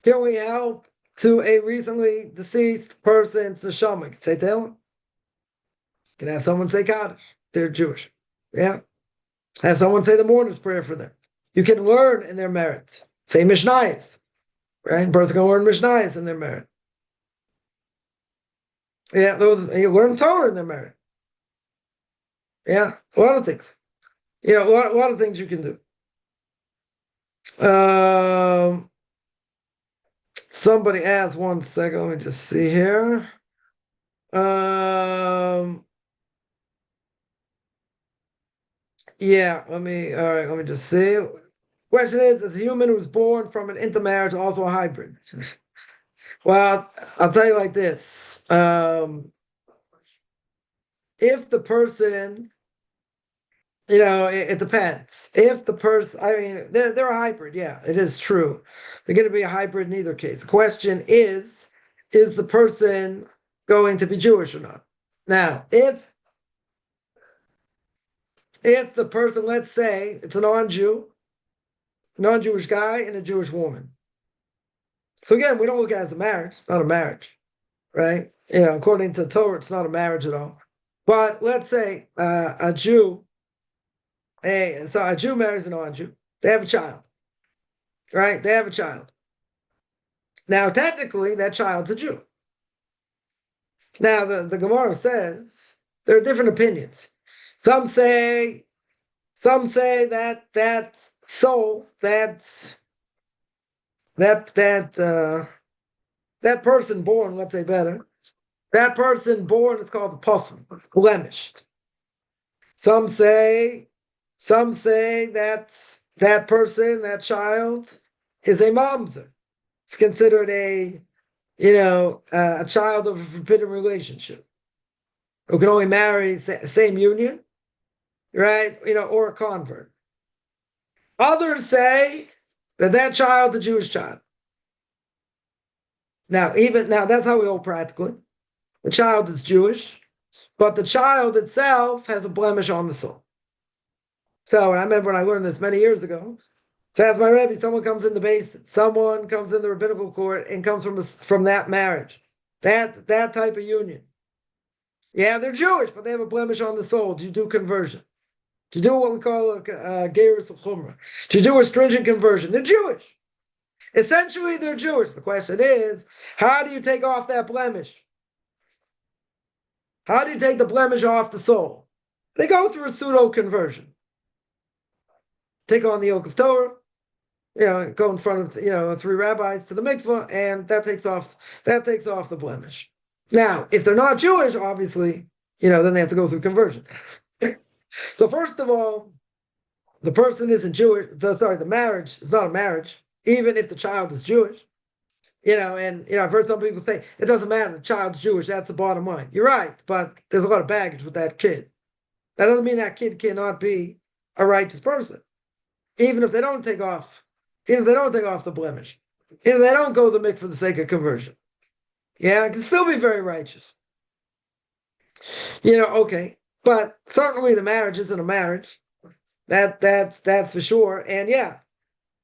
can we help to a recently deceased person's neshama? Say tell them. Can have someone say Kaddish. They're Jewish. Yeah. Have someone say the mourner's prayer for them. You can learn in their merit. Say Mishnayos. Right? A person can learn Mishnayos in their merit. Yeah, you learn Torah in their merit. Yeah, a lot of things. A lot of things you can do. Somebody asked 1 second. Let me just see here. Yeah, all right, let me just see. Question is a human who's born from an intermarriage also a hybrid? Well, I'll tell you like this. If the person, it depends. If the person, I mean, they're a hybrid. Yeah, it is true. They're going to be a hybrid in either case. The question is the person going to be Jewish or not? Now, if the person, let's say it's a non-Jewish guy and a Jewish woman. So again, we don't look at it as a marriage. It's not a marriage, right? According to Torah, it's not a marriage at all. But let's say a Jew, so a Jew marries a non-Jew. They have a child, right? They have a child. Now, technically, that child's a Jew. Now, the Gemara says there are different opinions. Some say that soul, that person born, let's say better, that person born is called the possum, blemished. Some say that person, that child, is a mamzer. It's considered a child of a forbidden relationship who can only marry same union, right? Or a convert. Others say that child's a Jewish child. Now, that's how we hold practically. The child is Jewish, but the child itself has a blemish on the soul. So I remember when I learned this many years ago. So as my Rebbe, someone comes in the rabbinical court and comes from that marriage, that type of union. Yeah, they're Jewish, but they have a blemish on the soul. Do you do conversion? Do you do what we call a gerus chumrah? Do you do a stringent conversion? They're Jewish. Essentially, they're Jewish. The question is, how do you take off that blemish? How do you take the blemish off the soul? They go through a pseudo conversion. Take on the yoke of Torah, go in front of 3 rabbis to the mikvah, and that takes off the blemish. Now, if they're not Jewish, obviously, then they have to go through conversion. So first of all, the person isn't Jewish. The marriage is not a marriage, even if the child is Jewish. I've heard some people say it doesn't matter. The child's Jewish. That's the bottom line. You're right, but there's a lot of baggage with that kid. That doesn't mean that kid cannot be a righteous person, even if they don't take off the blemish, they don't go the mikvah for the sake of conversion. Yeah, it can still be very righteous. Okay, but certainly the marriage isn't a marriage. That's for sure. And yeah,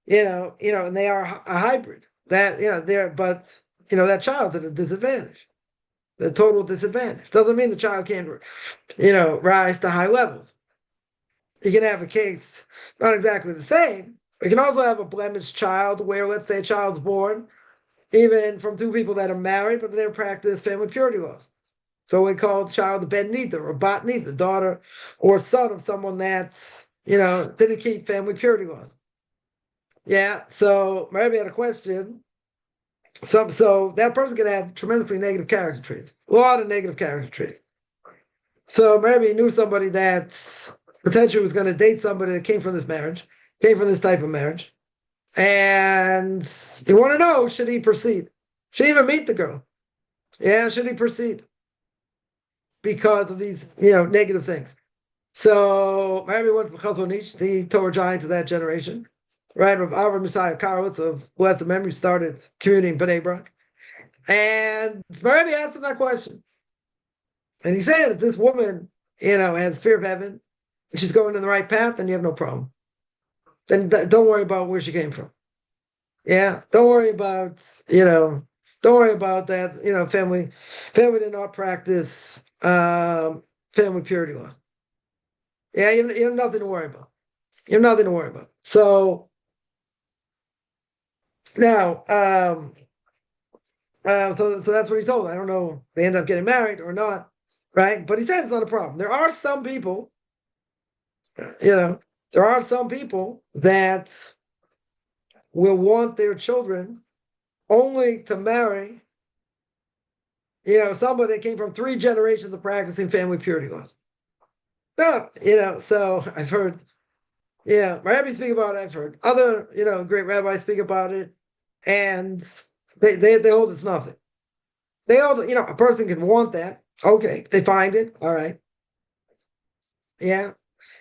and they are a hybrid. That that child's at a disadvantage, the total disadvantage. Doesn't mean the child can't, rise to high levels. You can have a case not exactly the same. You can also have a blemished child where, let's say, a child's born even from 2 people that are married, but they didn't practice family purity laws. So we call the child a ben nida or bat nida, daughter or son of someone that didn't keep family purity laws. Yeah. So maybe I had a question. So that person could have tremendously negative character traits, a lot of negative character traits. So maybe he knew somebody that potentially was going to date somebody that came from this type of marriage. And you want to know, should he proceed? Should he even meet the girl? Yeah, should he proceed? Because of these, negative things. So maybe went from Chazon the Torah giant of that generation, right? Of Avram Messiah Karowitz of blessed memory started community in Bnei Brak. And Rebbe asked him that question. And he said, if this woman, has fear of heaven, and she's going in the right path, then you have no problem. Then don't worry about where she came from. Yeah, don't worry about that. Family did not practice family purity laws. Yeah, you have nothing to worry about. You have nothing to worry about. So now, so that's what he told. I don't know. They end up getting married or not, right? But he says it's not a problem. There are some people, that will want their children only to marry, somebody that came from 3 generations of practicing family purity laws. No, so I've heard, my rabbi speak about it. I've heard other, great rabbis speak about it, and they hold it's nothing. They hold, a person can want that. Okay, if they find it, all right. Yeah.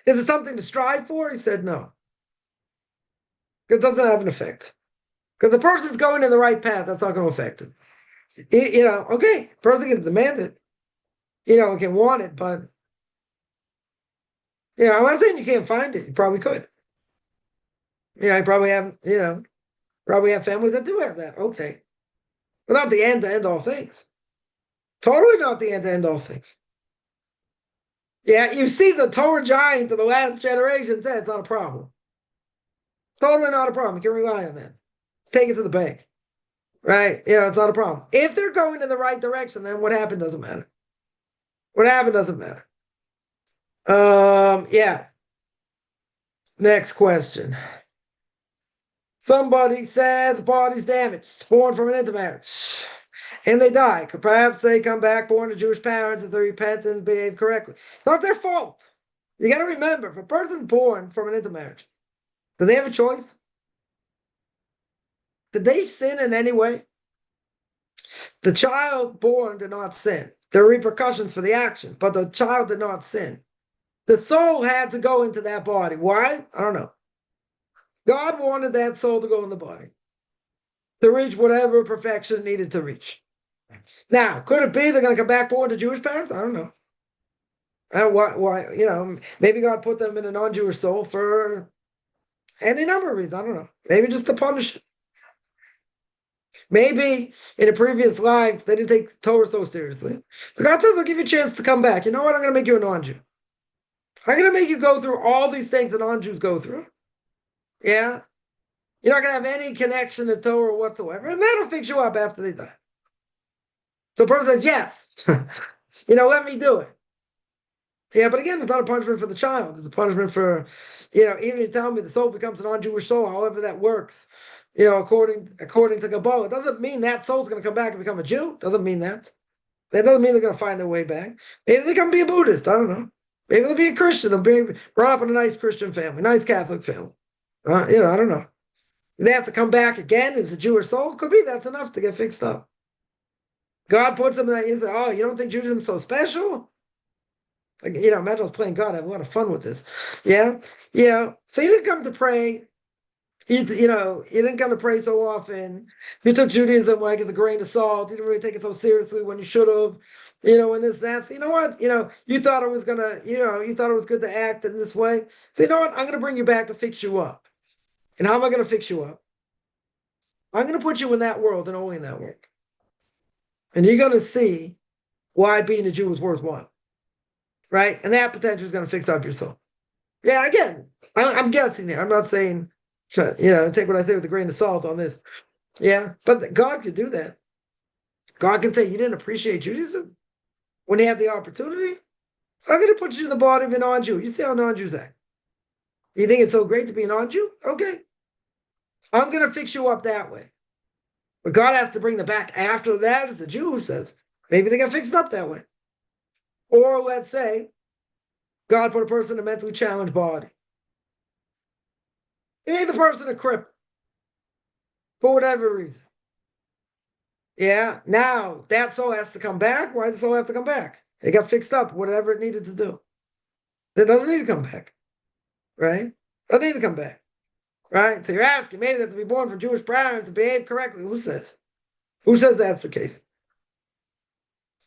Is it something to strive for? He said no. Because it doesn't have an effect. Because the person's going in the right path, that's not going to affect it. Okay, person can demand it, can want it, but I'm not saying you can't find it. You probably could. You probably have families that do have that. Okay. But not the end to end all things. Totally not the end to end all things. Yeah, you see the Torah giant of the last generation said it's not a problem. Totally not a problem. You can rely on that. Take it to the bank. Right? It's not a problem. If they're going in the right direction, then what happened doesn't matter. What happened doesn't matter. Yeah. Next question. Somebody says the body's damaged, born from an intermarriage, and they die. Perhaps they come back born to Jewish parents if they repent and behave correctly. It's not their fault. You got to remember, if a person's born from an intermarriage, do they have a choice? Did they sin in any way? The child born did not sin. There are repercussions for the actions, but the child did not sin. The soul had to go into that body. Why? I don't know. God wanted that soul to go in the body to reach whatever perfection it needed to reach. Now, could it be they're going to come back born to Jewish parents? I don't know. Why, maybe God put them in a non-Jewish soul for any number of reasons. I don't know. Maybe just to punish it. Maybe in a previous life, they didn't take Torah so seriously. So God says, I'll give you a chance to come back. You know what? I'm going to make you a non-Jew. I'm going to make you go through all these things that non-Jews go through. Yeah? You're not going to have any connection to Torah whatsoever. And that'll fix you up after they die. So the person says, yes. Let me do it. Yeah, but again, it's not a punishment for the child. It's a punishment for, even if you tell me the soul becomes a non-Jewish soul, however that works, according to Kabbalah, it doesn't mean that soul's going to come back and become a Jew. Doesn't mean that. That doesn't mean they're going to find their way back. Maybe they can be a Buddhist. I don't know. Maybe they'll be a Christian. They'll be brought up in a nice Christian family, nice Catholic family. I don't know. They have to come back again as a Jewish soul. Could be that's enough to get fixed up. God puts them in that. He says, "Oh, you don't think Judaism's so special?" Like, imagine I was playing God. I have a lot of fun with this. Yeah. So you didn't come to pray. You didn't come to pray so often. You took Judaism like as a grain of salt. You didn't really take it so seriously when you should have. And this, that. So you know what? You thought it was gonna, you thought it was good to act in this way. So you know what? I'm gonna bring you back to fix you up. And how am I gonna fix you up? I'm gonna put you in that world and only in that world. And you're gonna see why being a Jew is worthwhile. Right? And that potential is gonna fix up your soul. Yeah, again, I'm guessing there. I'm not saying, take what I say with a grain of salt on this. Yeah, but God could do that. God can say, you didn't appreciate Judaism when you had the opportunity? So I'm going to put you in the body of a non-Jew. You see how non-Jews act. You think it's so great to be a non-Jew? Okay. I'm going to fix you up that way. But God has to bring them back after that as the Jew who says, maybe they got fixed up that way. Or let's say, God put a person in a mentally challenged body. He made the person a cripple for whatever reason. Yeah, now that soul has to come back. Why does the soul have to come back? It got fixed up, whatever it needed to do. It doesn't need to come back, right? Doesn't need to come back, right? So you're asking, maybe they have to be born from Jewish parents to behave correctly. Who says? Who says that's the case?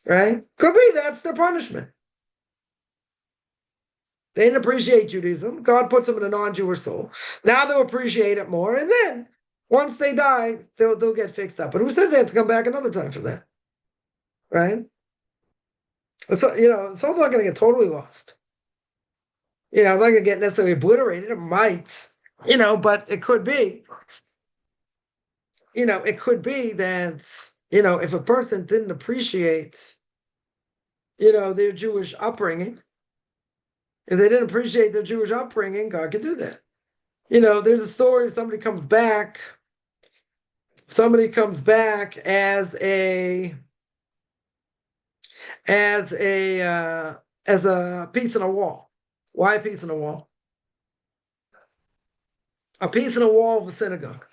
Right? Could be that's their punishment. They didn't appreciate Judaism. God puts them in a non-Jewish soul. Now they'll appreciate it more, and then once they die, they'll get fixed up. But who says they have to come back another time for that? Right? So, it's also not going to get totally lost. It's not going to get necessarily obliterated. It might, but it could be. It could be that, if a person didn't appreciate, their Jewish upbringing, if they didn't appreciate their Jewish upbringing, God could do that. There's a story, somebody comes back as a piece in a wall. Why a piece in a wall? A piece in a wall of a synagogue.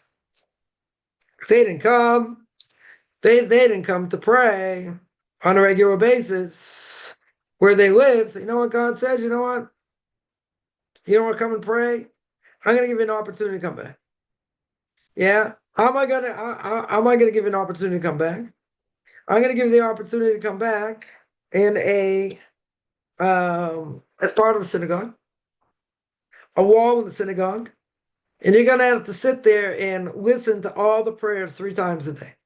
They didn't come. They didn't come to pray on a regular basis where they live. So you know what God says? You know what? You don't want to come and pray? I'm going to give you an opportunity to come back. Yeah. How am I gonna give you an opportunity to come back? I'm gonna give you the opportunity to come back in as part of a synagogue, a wall in the synagogue, and you're gonna have to sit there and listen to all the prayers 3 times a day.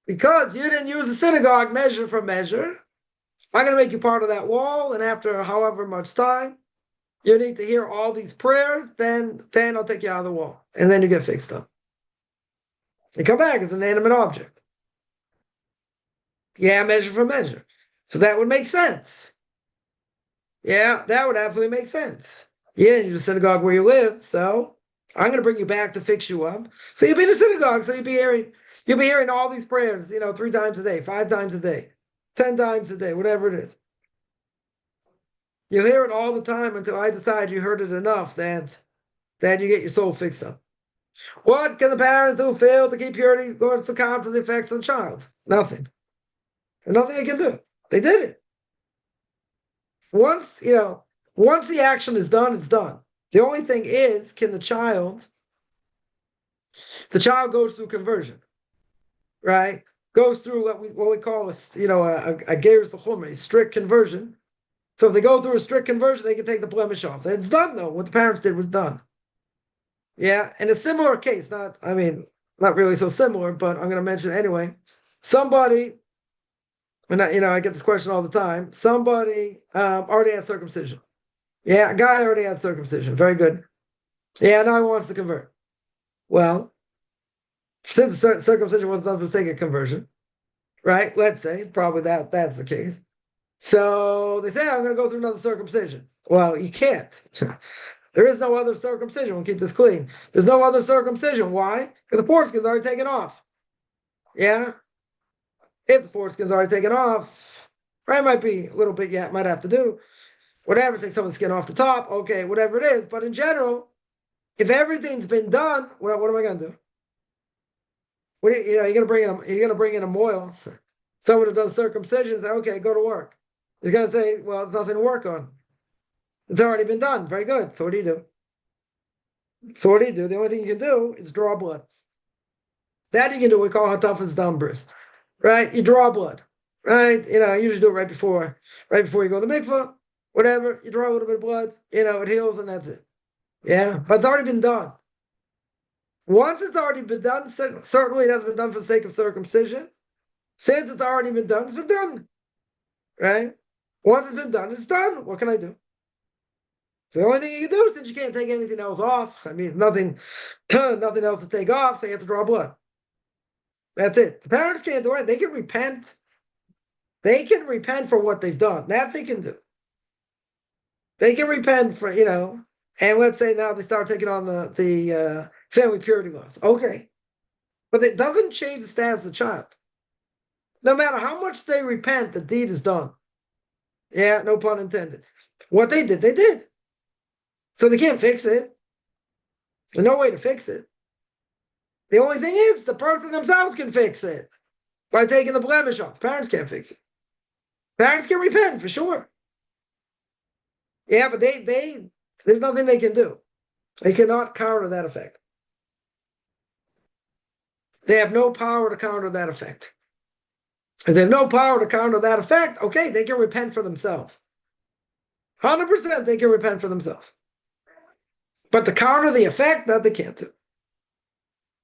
Because you didn't use the synagogue measure for measure, I'm gonna make you part of that wall, and after however much time, you need to hear all these prayers, then I'll take you out of the wall. And then you get fixed up. You come back as an inanimate object. Yeah, measure for measure. So that would make sense. Yeah, that would absolutely make sense. Yeah, you're the synagogue where you live, so I'm going to bring you back to fix you up. So you'll be in a synagogue, so you'll be hearing all these prayers, 3 times a day, 5 times a day, 10 times a day, whatever it is. You'll hear it all the time until I decide you heard it enough that you get your soul fixed up. What can the parents do fail to keep purity going to account to the effects of the child? Nothing. There's nothing they can do. They did it. Once the action is done, it's done. The only thing is, can the child goes through conversion, right? Goes through what we call a gerus l'chumra, a strict conversion. So if they go through a strict conversion, they can take the blemish off. It's done though. What the parents did was done. Yeah, in a similar case, not really so similar, but I'm going to mention it anyway. Somebody, and I get this question all the time. Somebody already had circumcision. Yeah, a guy already had circumcision. Very good. Yeah, now he wants to convert. Well, since the circumcision was done for the sake of conversion, right? Let's say probably that's the case. So they say, I'm going to go through another circumcision. Well, you can't. There is no other circumcision. We'll keep this clean. There's no other circumcision. Why? Because the foreskin's already taken off. Yeah? If the foreskin's already taken off, right, might be a little bit, might have to do. Whatever, take some of the skin off the top, okay, whatever it is. But in general, if everything's been done, what am I going to do? You're going to bring in a moil. Someone who does circumcision, say, okay, go to work. He's going to say, well, there's nothing to work on. It's already been done. Very good. So what do you do? The only thing you can do is draw blood. That you can do, we call hatafas dambris. Right? You draw blood. Right? I usually do it right before you go to the mikvah, whatever. You draw a little bit of blood, it heals and that's it. Yeah? But it's already been done. Once it's already been done, certainly it hasn't been done for the sake of circumcision. Since it's already been done, it's been done. Right? Once it's been done, it's done. What can I do? So the only thing you can do, since you can't take anything else off, nothing else to take off, so you have to draw blood. That's it. The parents can't do it. They can repent. They can repent for what they've done. That they can do. They can repent for, and let's say now they start taking on the family purity laws. Okay. But it doesn't change the status of the child. No matter how much they repent, the deed is done. Yeah, no pun intended. What they did, they did. So they can't fix it. There's no way to fix it. The only thing is, the person themselves can fix it by taking the blemish off. Parents can't fix it. Parents can repent, for sure. Yeah, but there's nothing they can do. They cannot counter that effect. They have no power to counter that effect. If they have no power to counter that effect, okay, they can repent for themselves. 100% they can repent for themselves. But to counter the effect, that they can't do.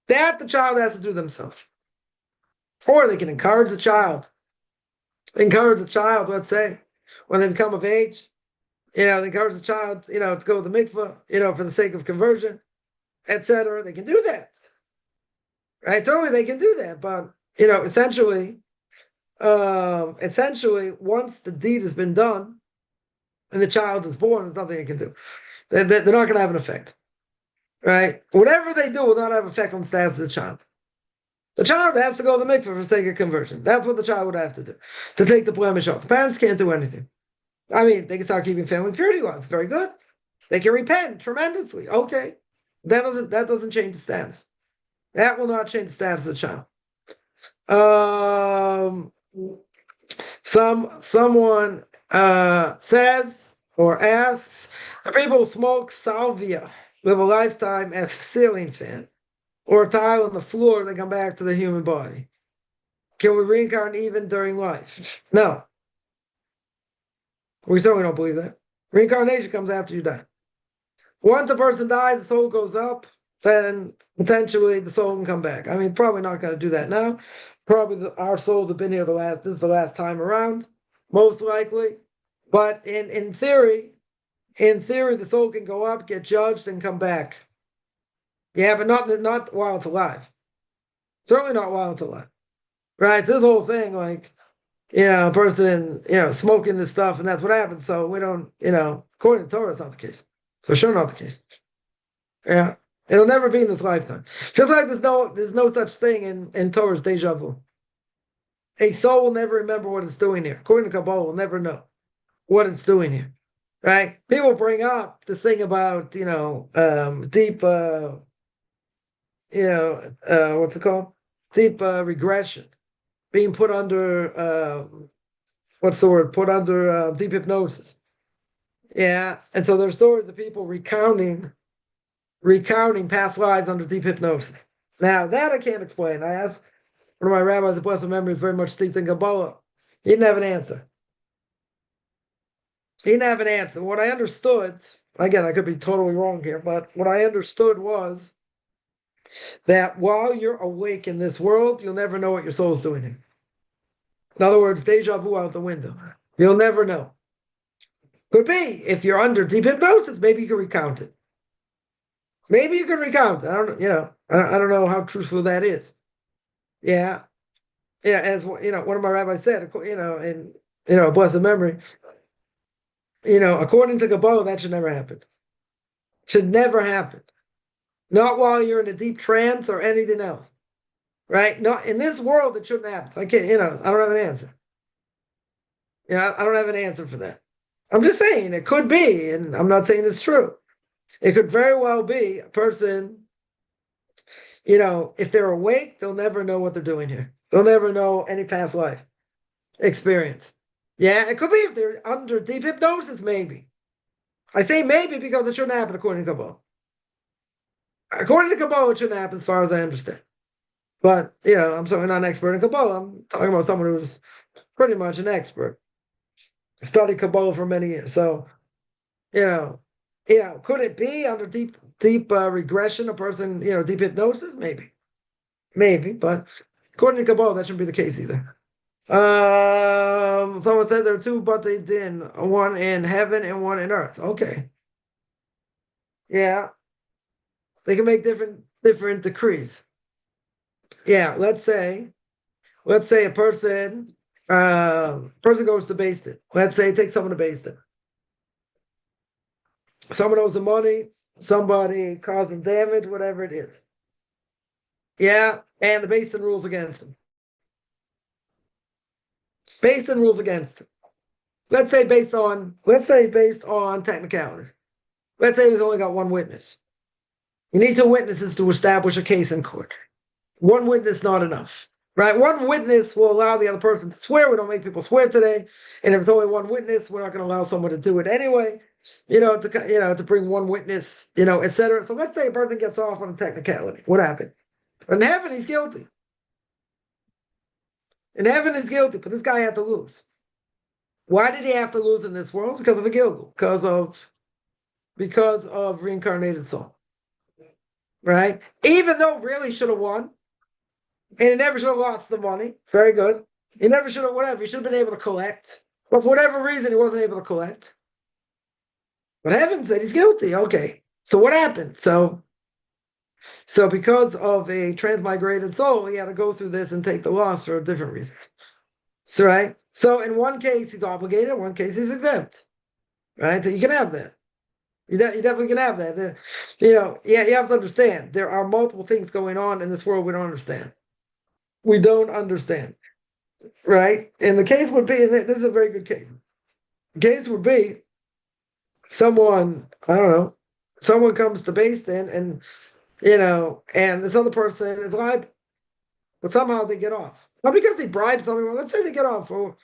That the child has to do themselves. Or they can encourage the child. Let's say, when they become of age, they encourage the child, to go to the mikvah, for the sake of conversion, etc. They can do that. Right? Certainly they can do that, but, essentially, once the deed has been done and the child is born, there's nothing they can do. They're not going to have an effect. Right? Whatever they do will not have an effect on the status of the child. The child has to go to the mikveh for the sake of conversion. That's what the child would have to do, to take the blemish off. The parents can't do anything. I mean, they can start keeping family purity laws. Very good. They can repent tremendously. Okay. That doesn't change the status. That will not change the status of the child. Um, someone says or asks, the people smoke salvia, live a lifetime as a ceiling fan, or a tile on the floor, they come back to the human body. Can we reincarnate even during life? No. We certainly don't believe that. Reincarnation comes after you die. Once a person dies, the soul goes up, then potentially the soul can come back. I mean, probably not going to do that now. Probably our souls have been here this is the last time around, most likely. But in theory, the soul can go up, get judged, and come back. Yeah, but not while it's alive. Certainly not while it's alive. Right? This whole thing, like, a person, smoking this stuff, and that's what happens. So we don't, according to Torah, it's not the case. It's for sure not the case. Yeah. It'll never be in this lifetime. Just like there's no such thing in Torah's deja vu. A soul will never remember what it's doing here. According to Kabbalah, will never know what it's doing here. Right? People bring up this thing about, deep what's it called? Deep regression. Being put under what's the word? Put under deep hypnosis. Yeah. And so there's stories of people recounting past lives under deep hypnosis. Now, that I can't explain. I asked one of my rabbis, the blessed memory is very much steeped in Kabbalah. He didn't have an answer. What I understood, again, I could be totally wrong here, but what I understood was that while you're awake in this world, you'll never know what your soul's doing here. In other words, deja vu out the window. You'll never know. Could be, if you're under deep hypnosis, maybe you can recount it. Maybe you can recount it. I don't know how truthful that is. Yeah. Yeah, as one of my rabbis said, in blessed memory, according to Kabbalah, that should never happen. Should never happen. Not while you're in a deep trance or anything else. Right? Not in this world, it shouldn't happen. So I can't, I don't have an answer. I don't have an answer for that. I'm just saying it could be, and I'm not saying it's true. It could very well be a person, if they're awake, they'll never know what they're doing here. They'll never know any past life experience. Yeah, it could be if they're under deep hypnosis, maybe. I say maybe because it shouldn't happen according to Kabbalah. According to Kabbalah, it shouldn't happen as far as I understand. But, I'm certainly not an expert in Kabbalah. I'm talking about someone who's pretty much an expert. Studied Kabbalah for many years. So, could it be under deep regression, a person, deep hypnosis? Maybe, but according to Kabbalah, that shouldn't be the case either. Someone said there are two Batei Din, one in heaven and one in earth. Okay. Yeah. They can make different decrees. Yeah, let's say a person goes to Beis Din. Let's say take someone to Beis Din. Someone owes them money, somebody caused them damage, whatever it is. Yeah, and the Beis Din rules against them. Beis Din rules against them. Let's say based on technicalities. Let's say there's only got one witness. You need two witnesses to establish a case in court. One witness not enough, right? One witness will allow the other person to swear. We don't make people swear today. And if it's only one witness, we're not going to allow someone to do it anyway. To bring one witness, etc. So let's say a person gets off on a technicality. What happened? In heaven, he's guilty. In heaven, he's guilty, but this guy had to lose. Why did he have to lose in this world? Because of a gilgul. Because of reincarnated soul. Right? Even though really should have won, and he never should have lost the money. Very good. He never should have, whatever. He should have been able to collect. But for whatever reason, he wasn't able to collect. But heaven said he's guilty. Okay. So what happened? So because of a transmigrated soul, he had to go through this and take the loss for different reasons. So, right? So in one case, he's obligated. In one case, he's exempt. Right? So you can have that. You definitely can have that. You have to understand, there are multiple things going on in this world we don't understand. We don't understand. Right? And the case would be, this is a very good case. case would be someone, I don't know, someone comes to Beis Din and, and this other person is liable, but somehow they get off. Not because they bribe someone, let's say they get off, or,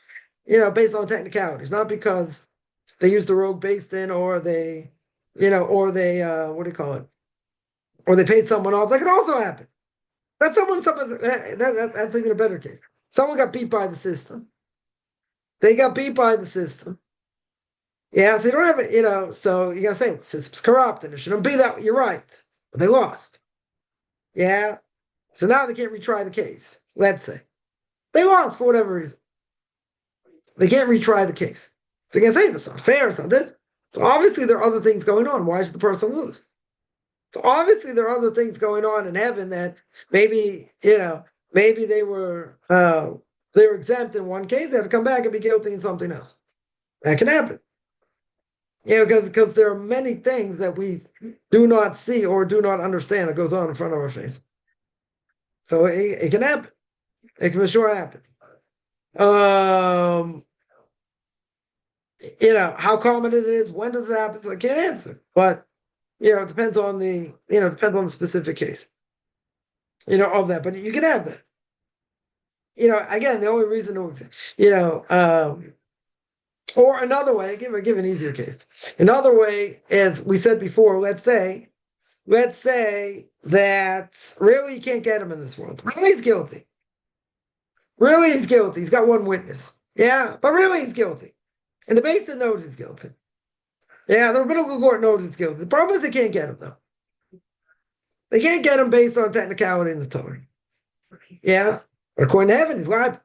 based on technicalities, not because they used the rogue Beis Din or they, or they, what do you call it? Or they paid someone off. That could also happen. That's that's even a better case. Someone got beat by the system. They got beat by the system. Yeah, so you don't have it, so you gotta say, the system's corrupt and it shouldn't be that. You're right. But they lost. Yeah. So now they can't retry the case. Let's say. They lost for whatever reason. They can't retry the case. So you can say, it's not fair, it's not this. So obviously there are other things going on. Why should the person lose? So obviously there are other things going on in heaven that maybe, maybe they were exempt in one case, they have to come back and be guilty in something else. That can happen. Because there are many things that we do not see or do not understand that goes on in front of our face. So it can happen. It can for sure happen. How common it is, when does it happen? So I can't answer. But it depends on the specific case. Of that. But you can have that. Again, the only reason or another way, give an easier case. Another way, as we said before, let's say that really you can't get him in this world. Really he's guilty. Really he's guilty. He's got one witness. Yeah, but really he's guilty. And the Beis Din knows he's guilty. Yeah, the rabbinical court knows he's guilty. The problem is they can't get him, though. They can't get him based on technicality in the Torah. Yeah, but according to heaven, he's liable.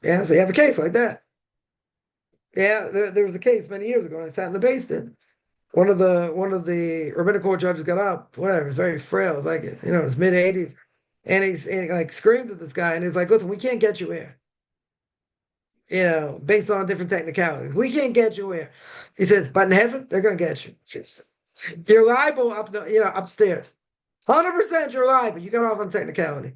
Yeah, so you have a case like that. Yeah, there was a case many years ago, and I sat in the Beis Din. One of the rabbinical court judges got up, whatever, he's very frail, it's like, his mid-80s, and he like screamed at this guy, and he's like, listen, we can't get you here. Based on different technicalities. We can't get you here. He says, but in heaven, they're going to get you. You're liable upstairs. 100% you're liable. You got off on technicality.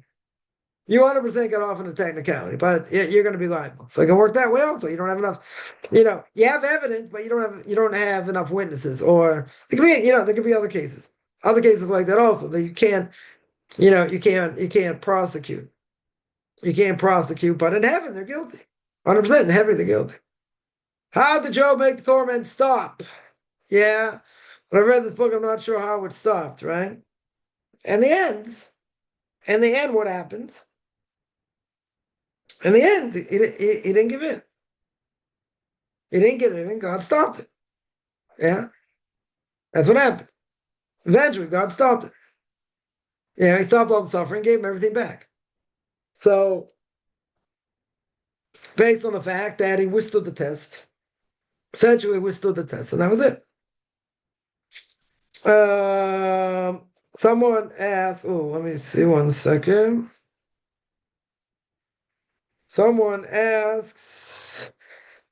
You 100% got off on a technicality, but you're going to be liable. So it can work that way also. You don't have enough, you have evidence, but you don't have enough witnesses. Or there could be other cases like that also that you can't prosecute. You can't prosecute, but in heaven they're guilty. 100% in heaven they're guilty. How did Job make the torment stop? Yeah, when I read this book, I'm not sure how it stopped. Right? In the end, what happened? In the end, he didn't give in. He didn't get it in. God stopped it. Yeah, that's what happened. Eventually, God stopped it. He stopped all the suffering, gave him everything back. So, based on the fact that he withstood the test, essentially withstood the test, and that was it. Someone asked, let me see 1 second. Someone asks,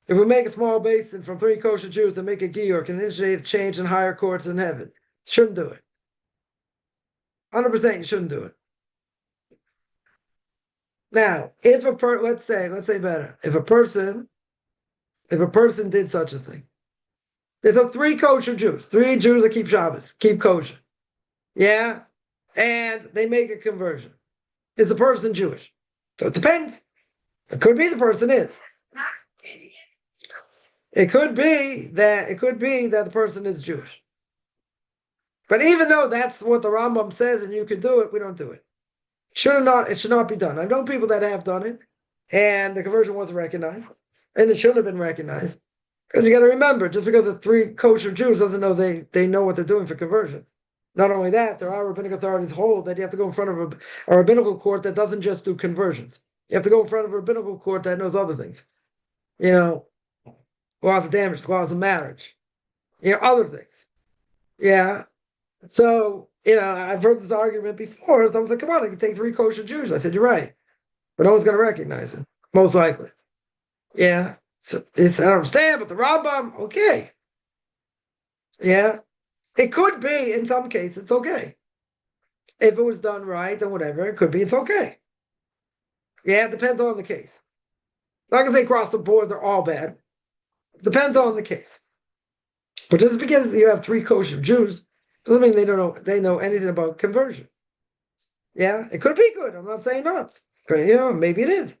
if we make a small Beis Din from 3 kosher Jews and make a giyur, can initiate a change in higher courts in heaven? Shouldn't do it. 100% you shouldn't do it. Now, if let's say better, if a person did such a thing, they took 3 kosher Jews, 3 Jews that keep Shabbos, keep kosher, yeah, and they make a conversion. Is the person Jewish? So it depends. It could be the person is. It could be that the person is Jewish. But even though that's what the Rambam says and you could do it, we don't do it. It should not be done. I've known people that have done it, and the conversion wasn't recognized, and it shouldn't have been recognized. Because you got to remember, just because the 3 kosher Jews doesn't know they know what they're doing for conversion. Not only that, there are rabbinic authorities hold that you have to go in front of a rabbinical court that doesn't just do conversions. You have to go in front of a rabbinical court that knows other things. Laws of damage, laws of marriage, other things. Yeah. So, I've heard this argument before. So I was like, come on, I can take 3 kosher Jews. I said, you're right. But no one's going to recognize it, most likely. Yeah. So I don't understand, but the Rambam, okay. Yeah. It could be, in some cases, it's okay. If it was done right and whatever, it could be, it's okay. Yeah, it depends on the case. I'm not going to say across the board, they're all bad. Depends on the case. But just because you have 3 kosher Jews doesn't mean they know anything about conversion. Yeah, it could be good. I'm not saying not. Maybe it is.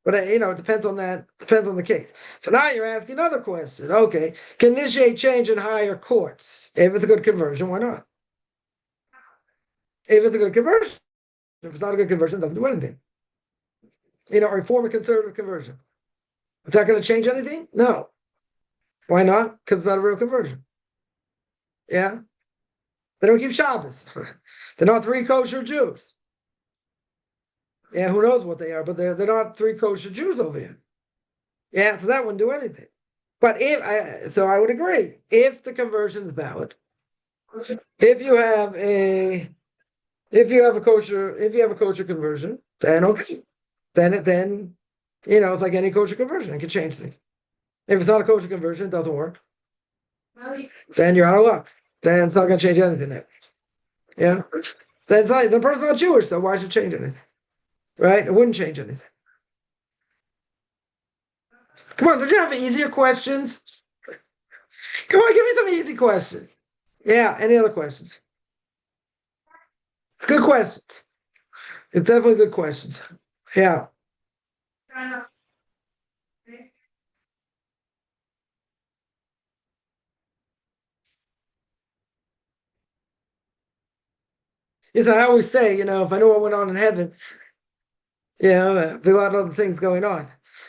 But it depends on that. Depends on the case. So now you're asking another question. Okay, can initiate change in higher courts if it's a good conversion? Why not? If it's a good conversion, if it's not a good conversion, it doesn't do anything. Or reform a conservative conversion. Is that going to change anything? No. Why not? Because it's not a real conversion. Yeah. They don't keep Shabbos. They're not 3 kosher Jews. Yeah, who knows what they are, but they're not 3 kosher Jews over here. Yeah, so that wouldn't do anything. But I would agree if the conversion is valid. If you have a kosher conversion, then okay, then it's like any kosher conversion. It can change things. If it's not a kosher conversion, it doesn't work. Then you're out of luck. Then it's not going to change anything. Then. Yeah, then it's like the person's not Jewish, so why should it change anything? Right? It wouldn't change anything. Come on, did you have easier questions? Come on, give me some easy questions. Yeah, any other questions? It's good questions. It's definitely good questions. Yeah. Yes, I always say, if I knew what went on in heaven, be a lot of other things going on.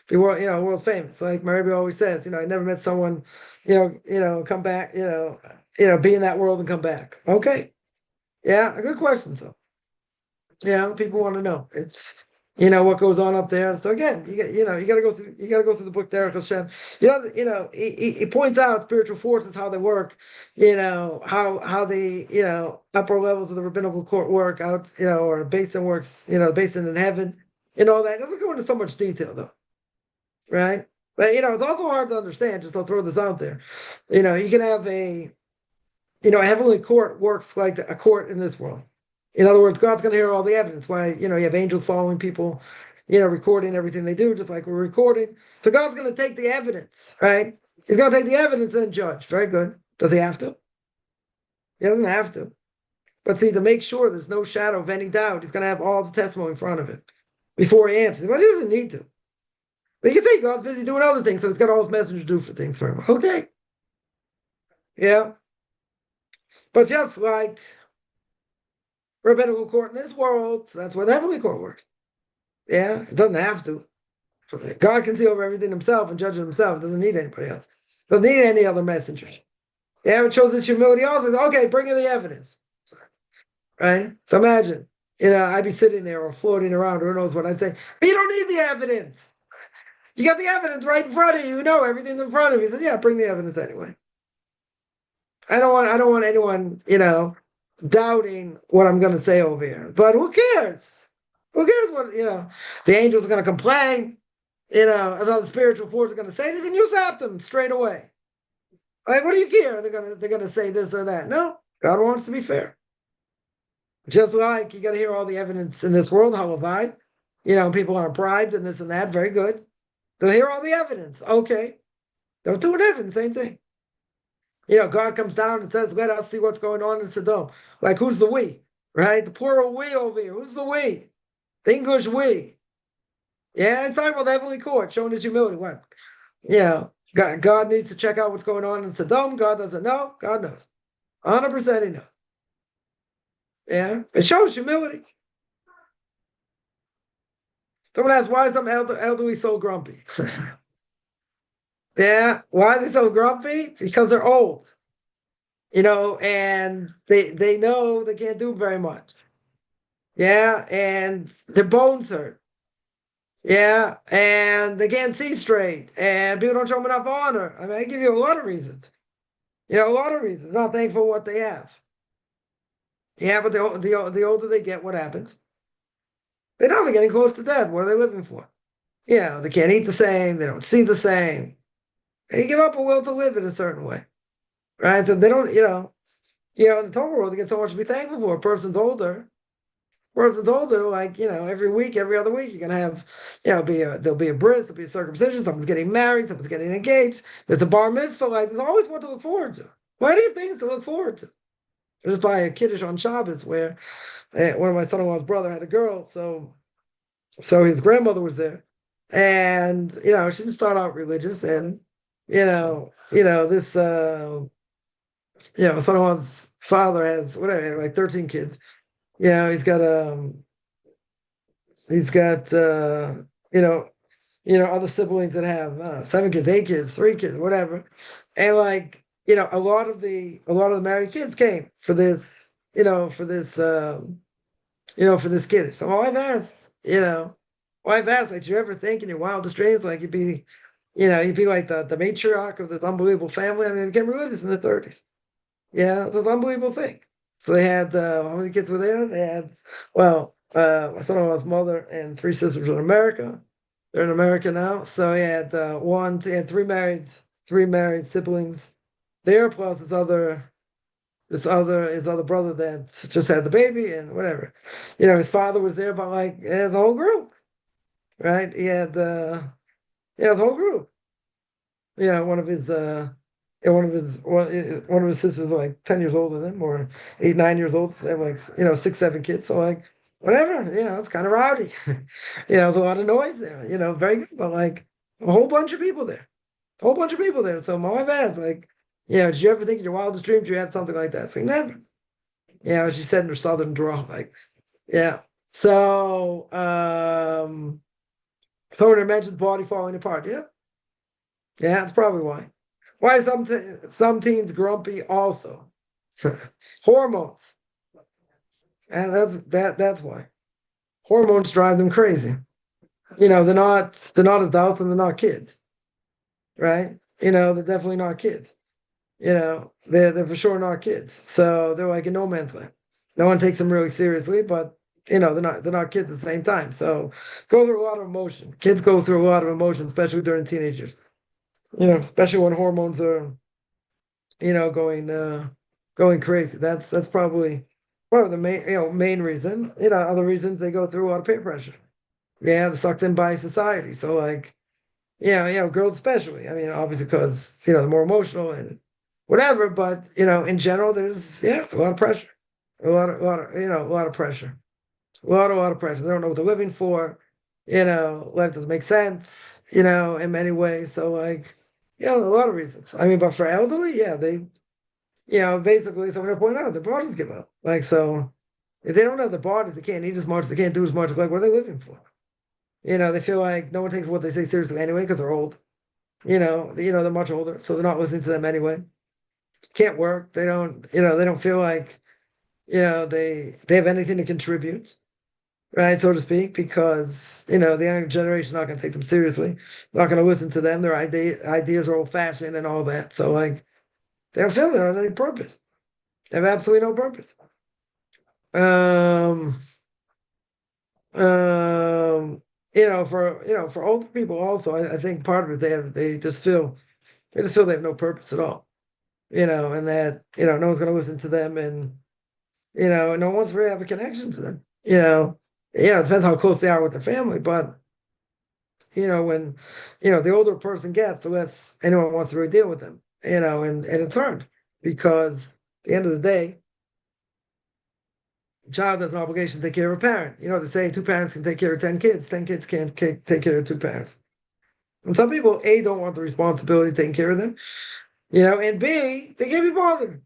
Be world famous. Like my Rebbe always says, I never met someone, come back, be in that world and come back. Okay. Yeah, a good question, though. Yeah, people want to know. It's what goes on up there. So again, you got to go through the book Derek Hashem. He points out spiritual forces, how they work. How the upper levels of the rabbinical court work out. Or Basin works. Basin in heaven. All that. It doesn't go into so much detail though, right? But it's also hard to understand. Just I'll throw this out there. You can have a heavenly court works like a court in this world. In other words, God's going to hear all the evidence. Why, you have angels following people, recording everything they do, just like we're recording. So God's going to take the evidence, right? He's going to take the evidence and judge. Very good. Does he have to? He doesn't have to. But see, to make sure there's no shadow of any doubt, he's going to have all the testimony in front of him before he answers. But he doesn't need to. But you can see God's busy doing other things, so he's got all his messengers do for things for him. Okay. Yeah. But just like rabbinical court in this world, that's where the heavenly court works. Yeah, it doesn't have to. God can see over everything himself and judge it himself. It doesn't need anybody else. It doesn't need any other messengers. Yeah, it shows its humility also. Okay, bring in the evidence. Right? So imagine, I'd be sitting there or floating around, who knows what I'd say. But you don't need the evidence. You got the evidence right in front of you. You know everything's in front of you. He said, yeah, bring the evidence anyway. I don't want anyone, doubting what I'm going to say over here. But who cares? Who cares what, the angels are going to complain, as all the spiritual forces are going to say anything, you zap them straight away. Like, what do you care? They're going to say this or that. No, God wants to be fair. Just like you got to hear all the evidence in this world, how have I? People are bribed and this and that. Very good. They'll hear all the evidence. Okay. Don't do it heaven, same thing. God comes down and says, let us see what's going on in Sodom. Like, who's the we? Right? The plural we over here. Who's the we? The English we. Yeah, it's talking about the heavenly court, showing his humility. What? God needs to check out what's going on in Sodom. God doesn't know. God knows. 100% he knows. Yeah, it shows humility. Someone asks, why is some elderly so grumpy? Yeah, why are they so grumpy? Because they're old. And they know they can't do very much. Yeah, and their bones hurt. Yeah, and they can't see straight, and people don't show them enough honor. I mean, I give you a lot of reasons. A lot of reasons. Not thankful for what they have. Yeah, but the older they get, what happens? They know they're getting close to death. What are they living for? They can't eat the same. They don't see the same. They give up a will to live in a certain way, right? So they don't, in the Torah world, they get so much to be thankful for. A person's older. Person's older, like, every week, every other week, you're gonna have, there'll be a bris, there'll be a circumcision, someone's getting married, someone's getting engaged, there's a bar mitzvah, like there's always one to look forward to. Plenty of things to look forward to. Just by a kiddush on Shabbos where one of my son-in-law's brother had a girl, so his grandmother was there, and she didn't start out religious, and this son-in-law's father has whatever, like 13 kids. He's got other siblings that have 7 kids, 8 kids, 3 kids, whatever, and like a lot of the married kids came for this, for this kid. So my wife asked, like, do you ever think in your wildest dreams, like you'd be like the matriarch of this unbelievable family? I mean, they became religious in the 30s. Yeah, it's an unbelievable thing. So they had how many kids were there? They had my son-in-law's mother and 3 sisters in America. They're in America now. So he had he had 3 married siblings there, plus his other brother that just had the baby and whatever. His father was there, but like the whole group, right? He had the whole group. One of his one of his sisters like 10 years older than him, or 8, 9 years old. They have like 6, 7 kids. So like whatever, it's kind of rowdy. There's a lot of noise there. Very good, but like a whole bunch of people there, a whole bunch of people there. So my wife asked, like, did you ever think in your wildest dreams you had something like that? It's like never. She said in her southern drawl, like, yeah. So someone mentions body falling apart. Yeah, that's probably why. Why some teens grumpy also? Hormones, and that's why. Hormones drive them crazy. They're not adults and they're not kids, right? They're definitely not kids. They're for sure not kids. So they're like in no man's land. No one takes them really seriously, but they're not kids at the same time. So go through a lot of emotion. Kids go through a lot of emotion, especially during teenagers. Especially when hormones are, going crazy. That's probably the main reason. Other reasons they go through a lot of peer pressure. Yeah, they're sucked in by society. So like, girls especially. I mean, obviously because they're more emotional and whatever. But in general, there's a lot of pressure, a lot of pressure, a lot of pressure. They don't know what they're living for. Life doesn't make sense. In many ways. So like, a lot of reasons. I mean, but for elderly, they, basically, someone point out their bodies give up. Like so, if they don't have the bodies, they can't eat as much, they can't do as much. Like, what are they living for? They feel like no one takes what they say seriously anyway because they're old. They're much older, so they're not listening to them anyway. Can't work. They don't. They don't feel like they have anything to contribute, right, so to speak, because the younger generation not going to take them seriously, not going to listen to them. Their ideas are old fashioned and all that. So like they don't feel they don't have any purpose. They have absolutely no purpose. Um, for older people also, I think part of it they just feel they have no purpose at all. And that no one's going to listen to them, and no one wants to really have a connection to them. It depends how close they are with their family, but when the older a person gets, the less anyone wants to really deal with them. And it's hard because at the end of the day, a child has an obligation to take care of a parent. They say 2 parents can take care of 10 kids, 10 kids can't take care of 2 parents. And some people, A, don't want the responsibility of taking care of them, and B, they can't be bothered.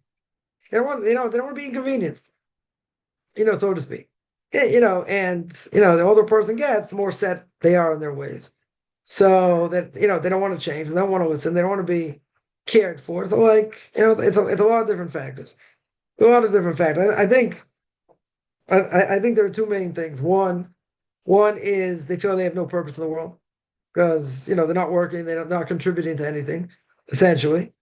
They don't want, they don't want to be inconvenienced, so to speak. And the older person gets, the more set they are in their ways. So that they don't want to change, they don't want to listen, they don't want to be cared for. So like, it's a lot of different factors. A lot of different factors. I think there are 2 main things. One is they feel they have no purpose in the world because they're not working, they're not contributing to anything, essentially.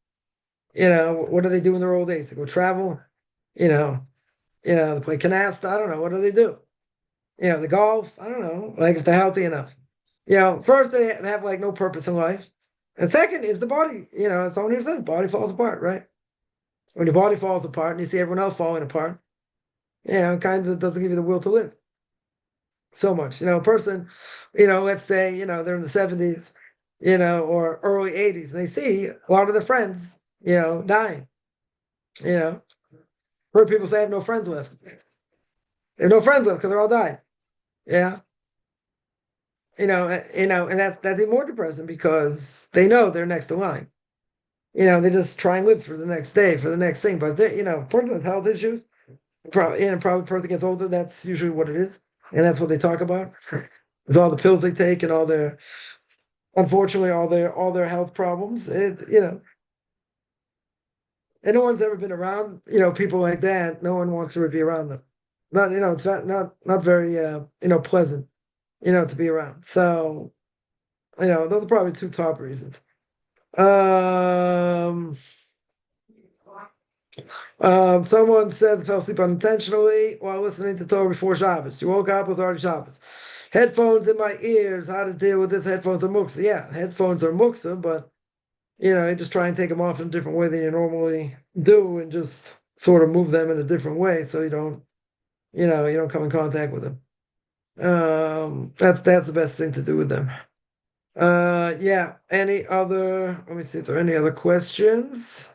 What do they do in their old age? They go travel, they play canasta, I don't know. What do they do? The golf, I don't know, like if they're healthy enough. First they have like no purpose in life. And second is the body, someone here says body falls apart, right? When your body falls apart and you see everyone else falling apart, it kind of doesn't give you the will to live. so much. A person, let's say, they're in the 70s, or early 80s, and they see a lot of their friends, dying. You know, heard people say I have no friends left. They have no friends left because they're all dying. Yeah. And that's even more depressing because they know they're next in line. They just try and live for the next day, for the next thing. But they, person with health issues, probably person gets older, that's usually what it is. And that's what they talk about. It's all the pills they take and unfortunately, all their health problems. And no one's ever been around, people like that. No one wants to be around them. Not, it's not very, pleasant, to be around. So, those are probably two top reasons. Um, Someone said fell asleep unintentionally while listening to Torah before Shabbos. You woke up, it was already Shabbos. Headphones in my ears. How to deal with this? Headphones are muksa. Yeah, headphones are muksa, but you just try and take them off in a different way than you normally do, and just sort of move them in a different way so you don't come in contact with them. That's the best thing to do with them. Yeah. Any other? Let me see if there are any other questions.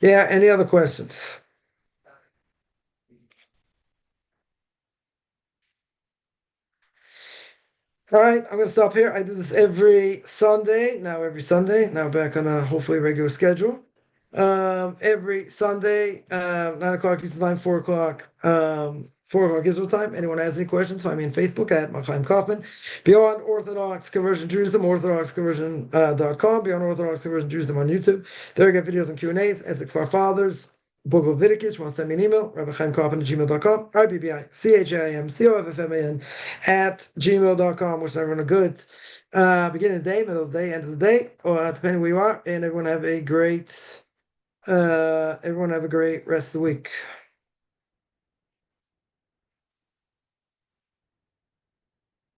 Yeah. Any other questions? All right, I'm going to stop here. I do this every Sunday, now back on a hopefully regular schedule. Every Sunday, 9 o'clock Eastern Time, 4 o'clock, 4 o'clock Israel time. Anyone has any questions, find me on Facebook at Machaim Kaufman. Beyond Orthodox Conversion Judaism, orthodoxconversion.com. Beyond Orthodox Conversion Judaism on YouTube. There I get videos and Q&As, ethics for our fathers. Book of Leviticus. Want to send me an email? RabbiChaimKaufman@gmail.com. RBBICHAIMCOFFMAN @gmail.com. Wishing everyone a good beginning of the day, middle of the day, end of the day, or depending where you are. And everyone have a great rest of the week.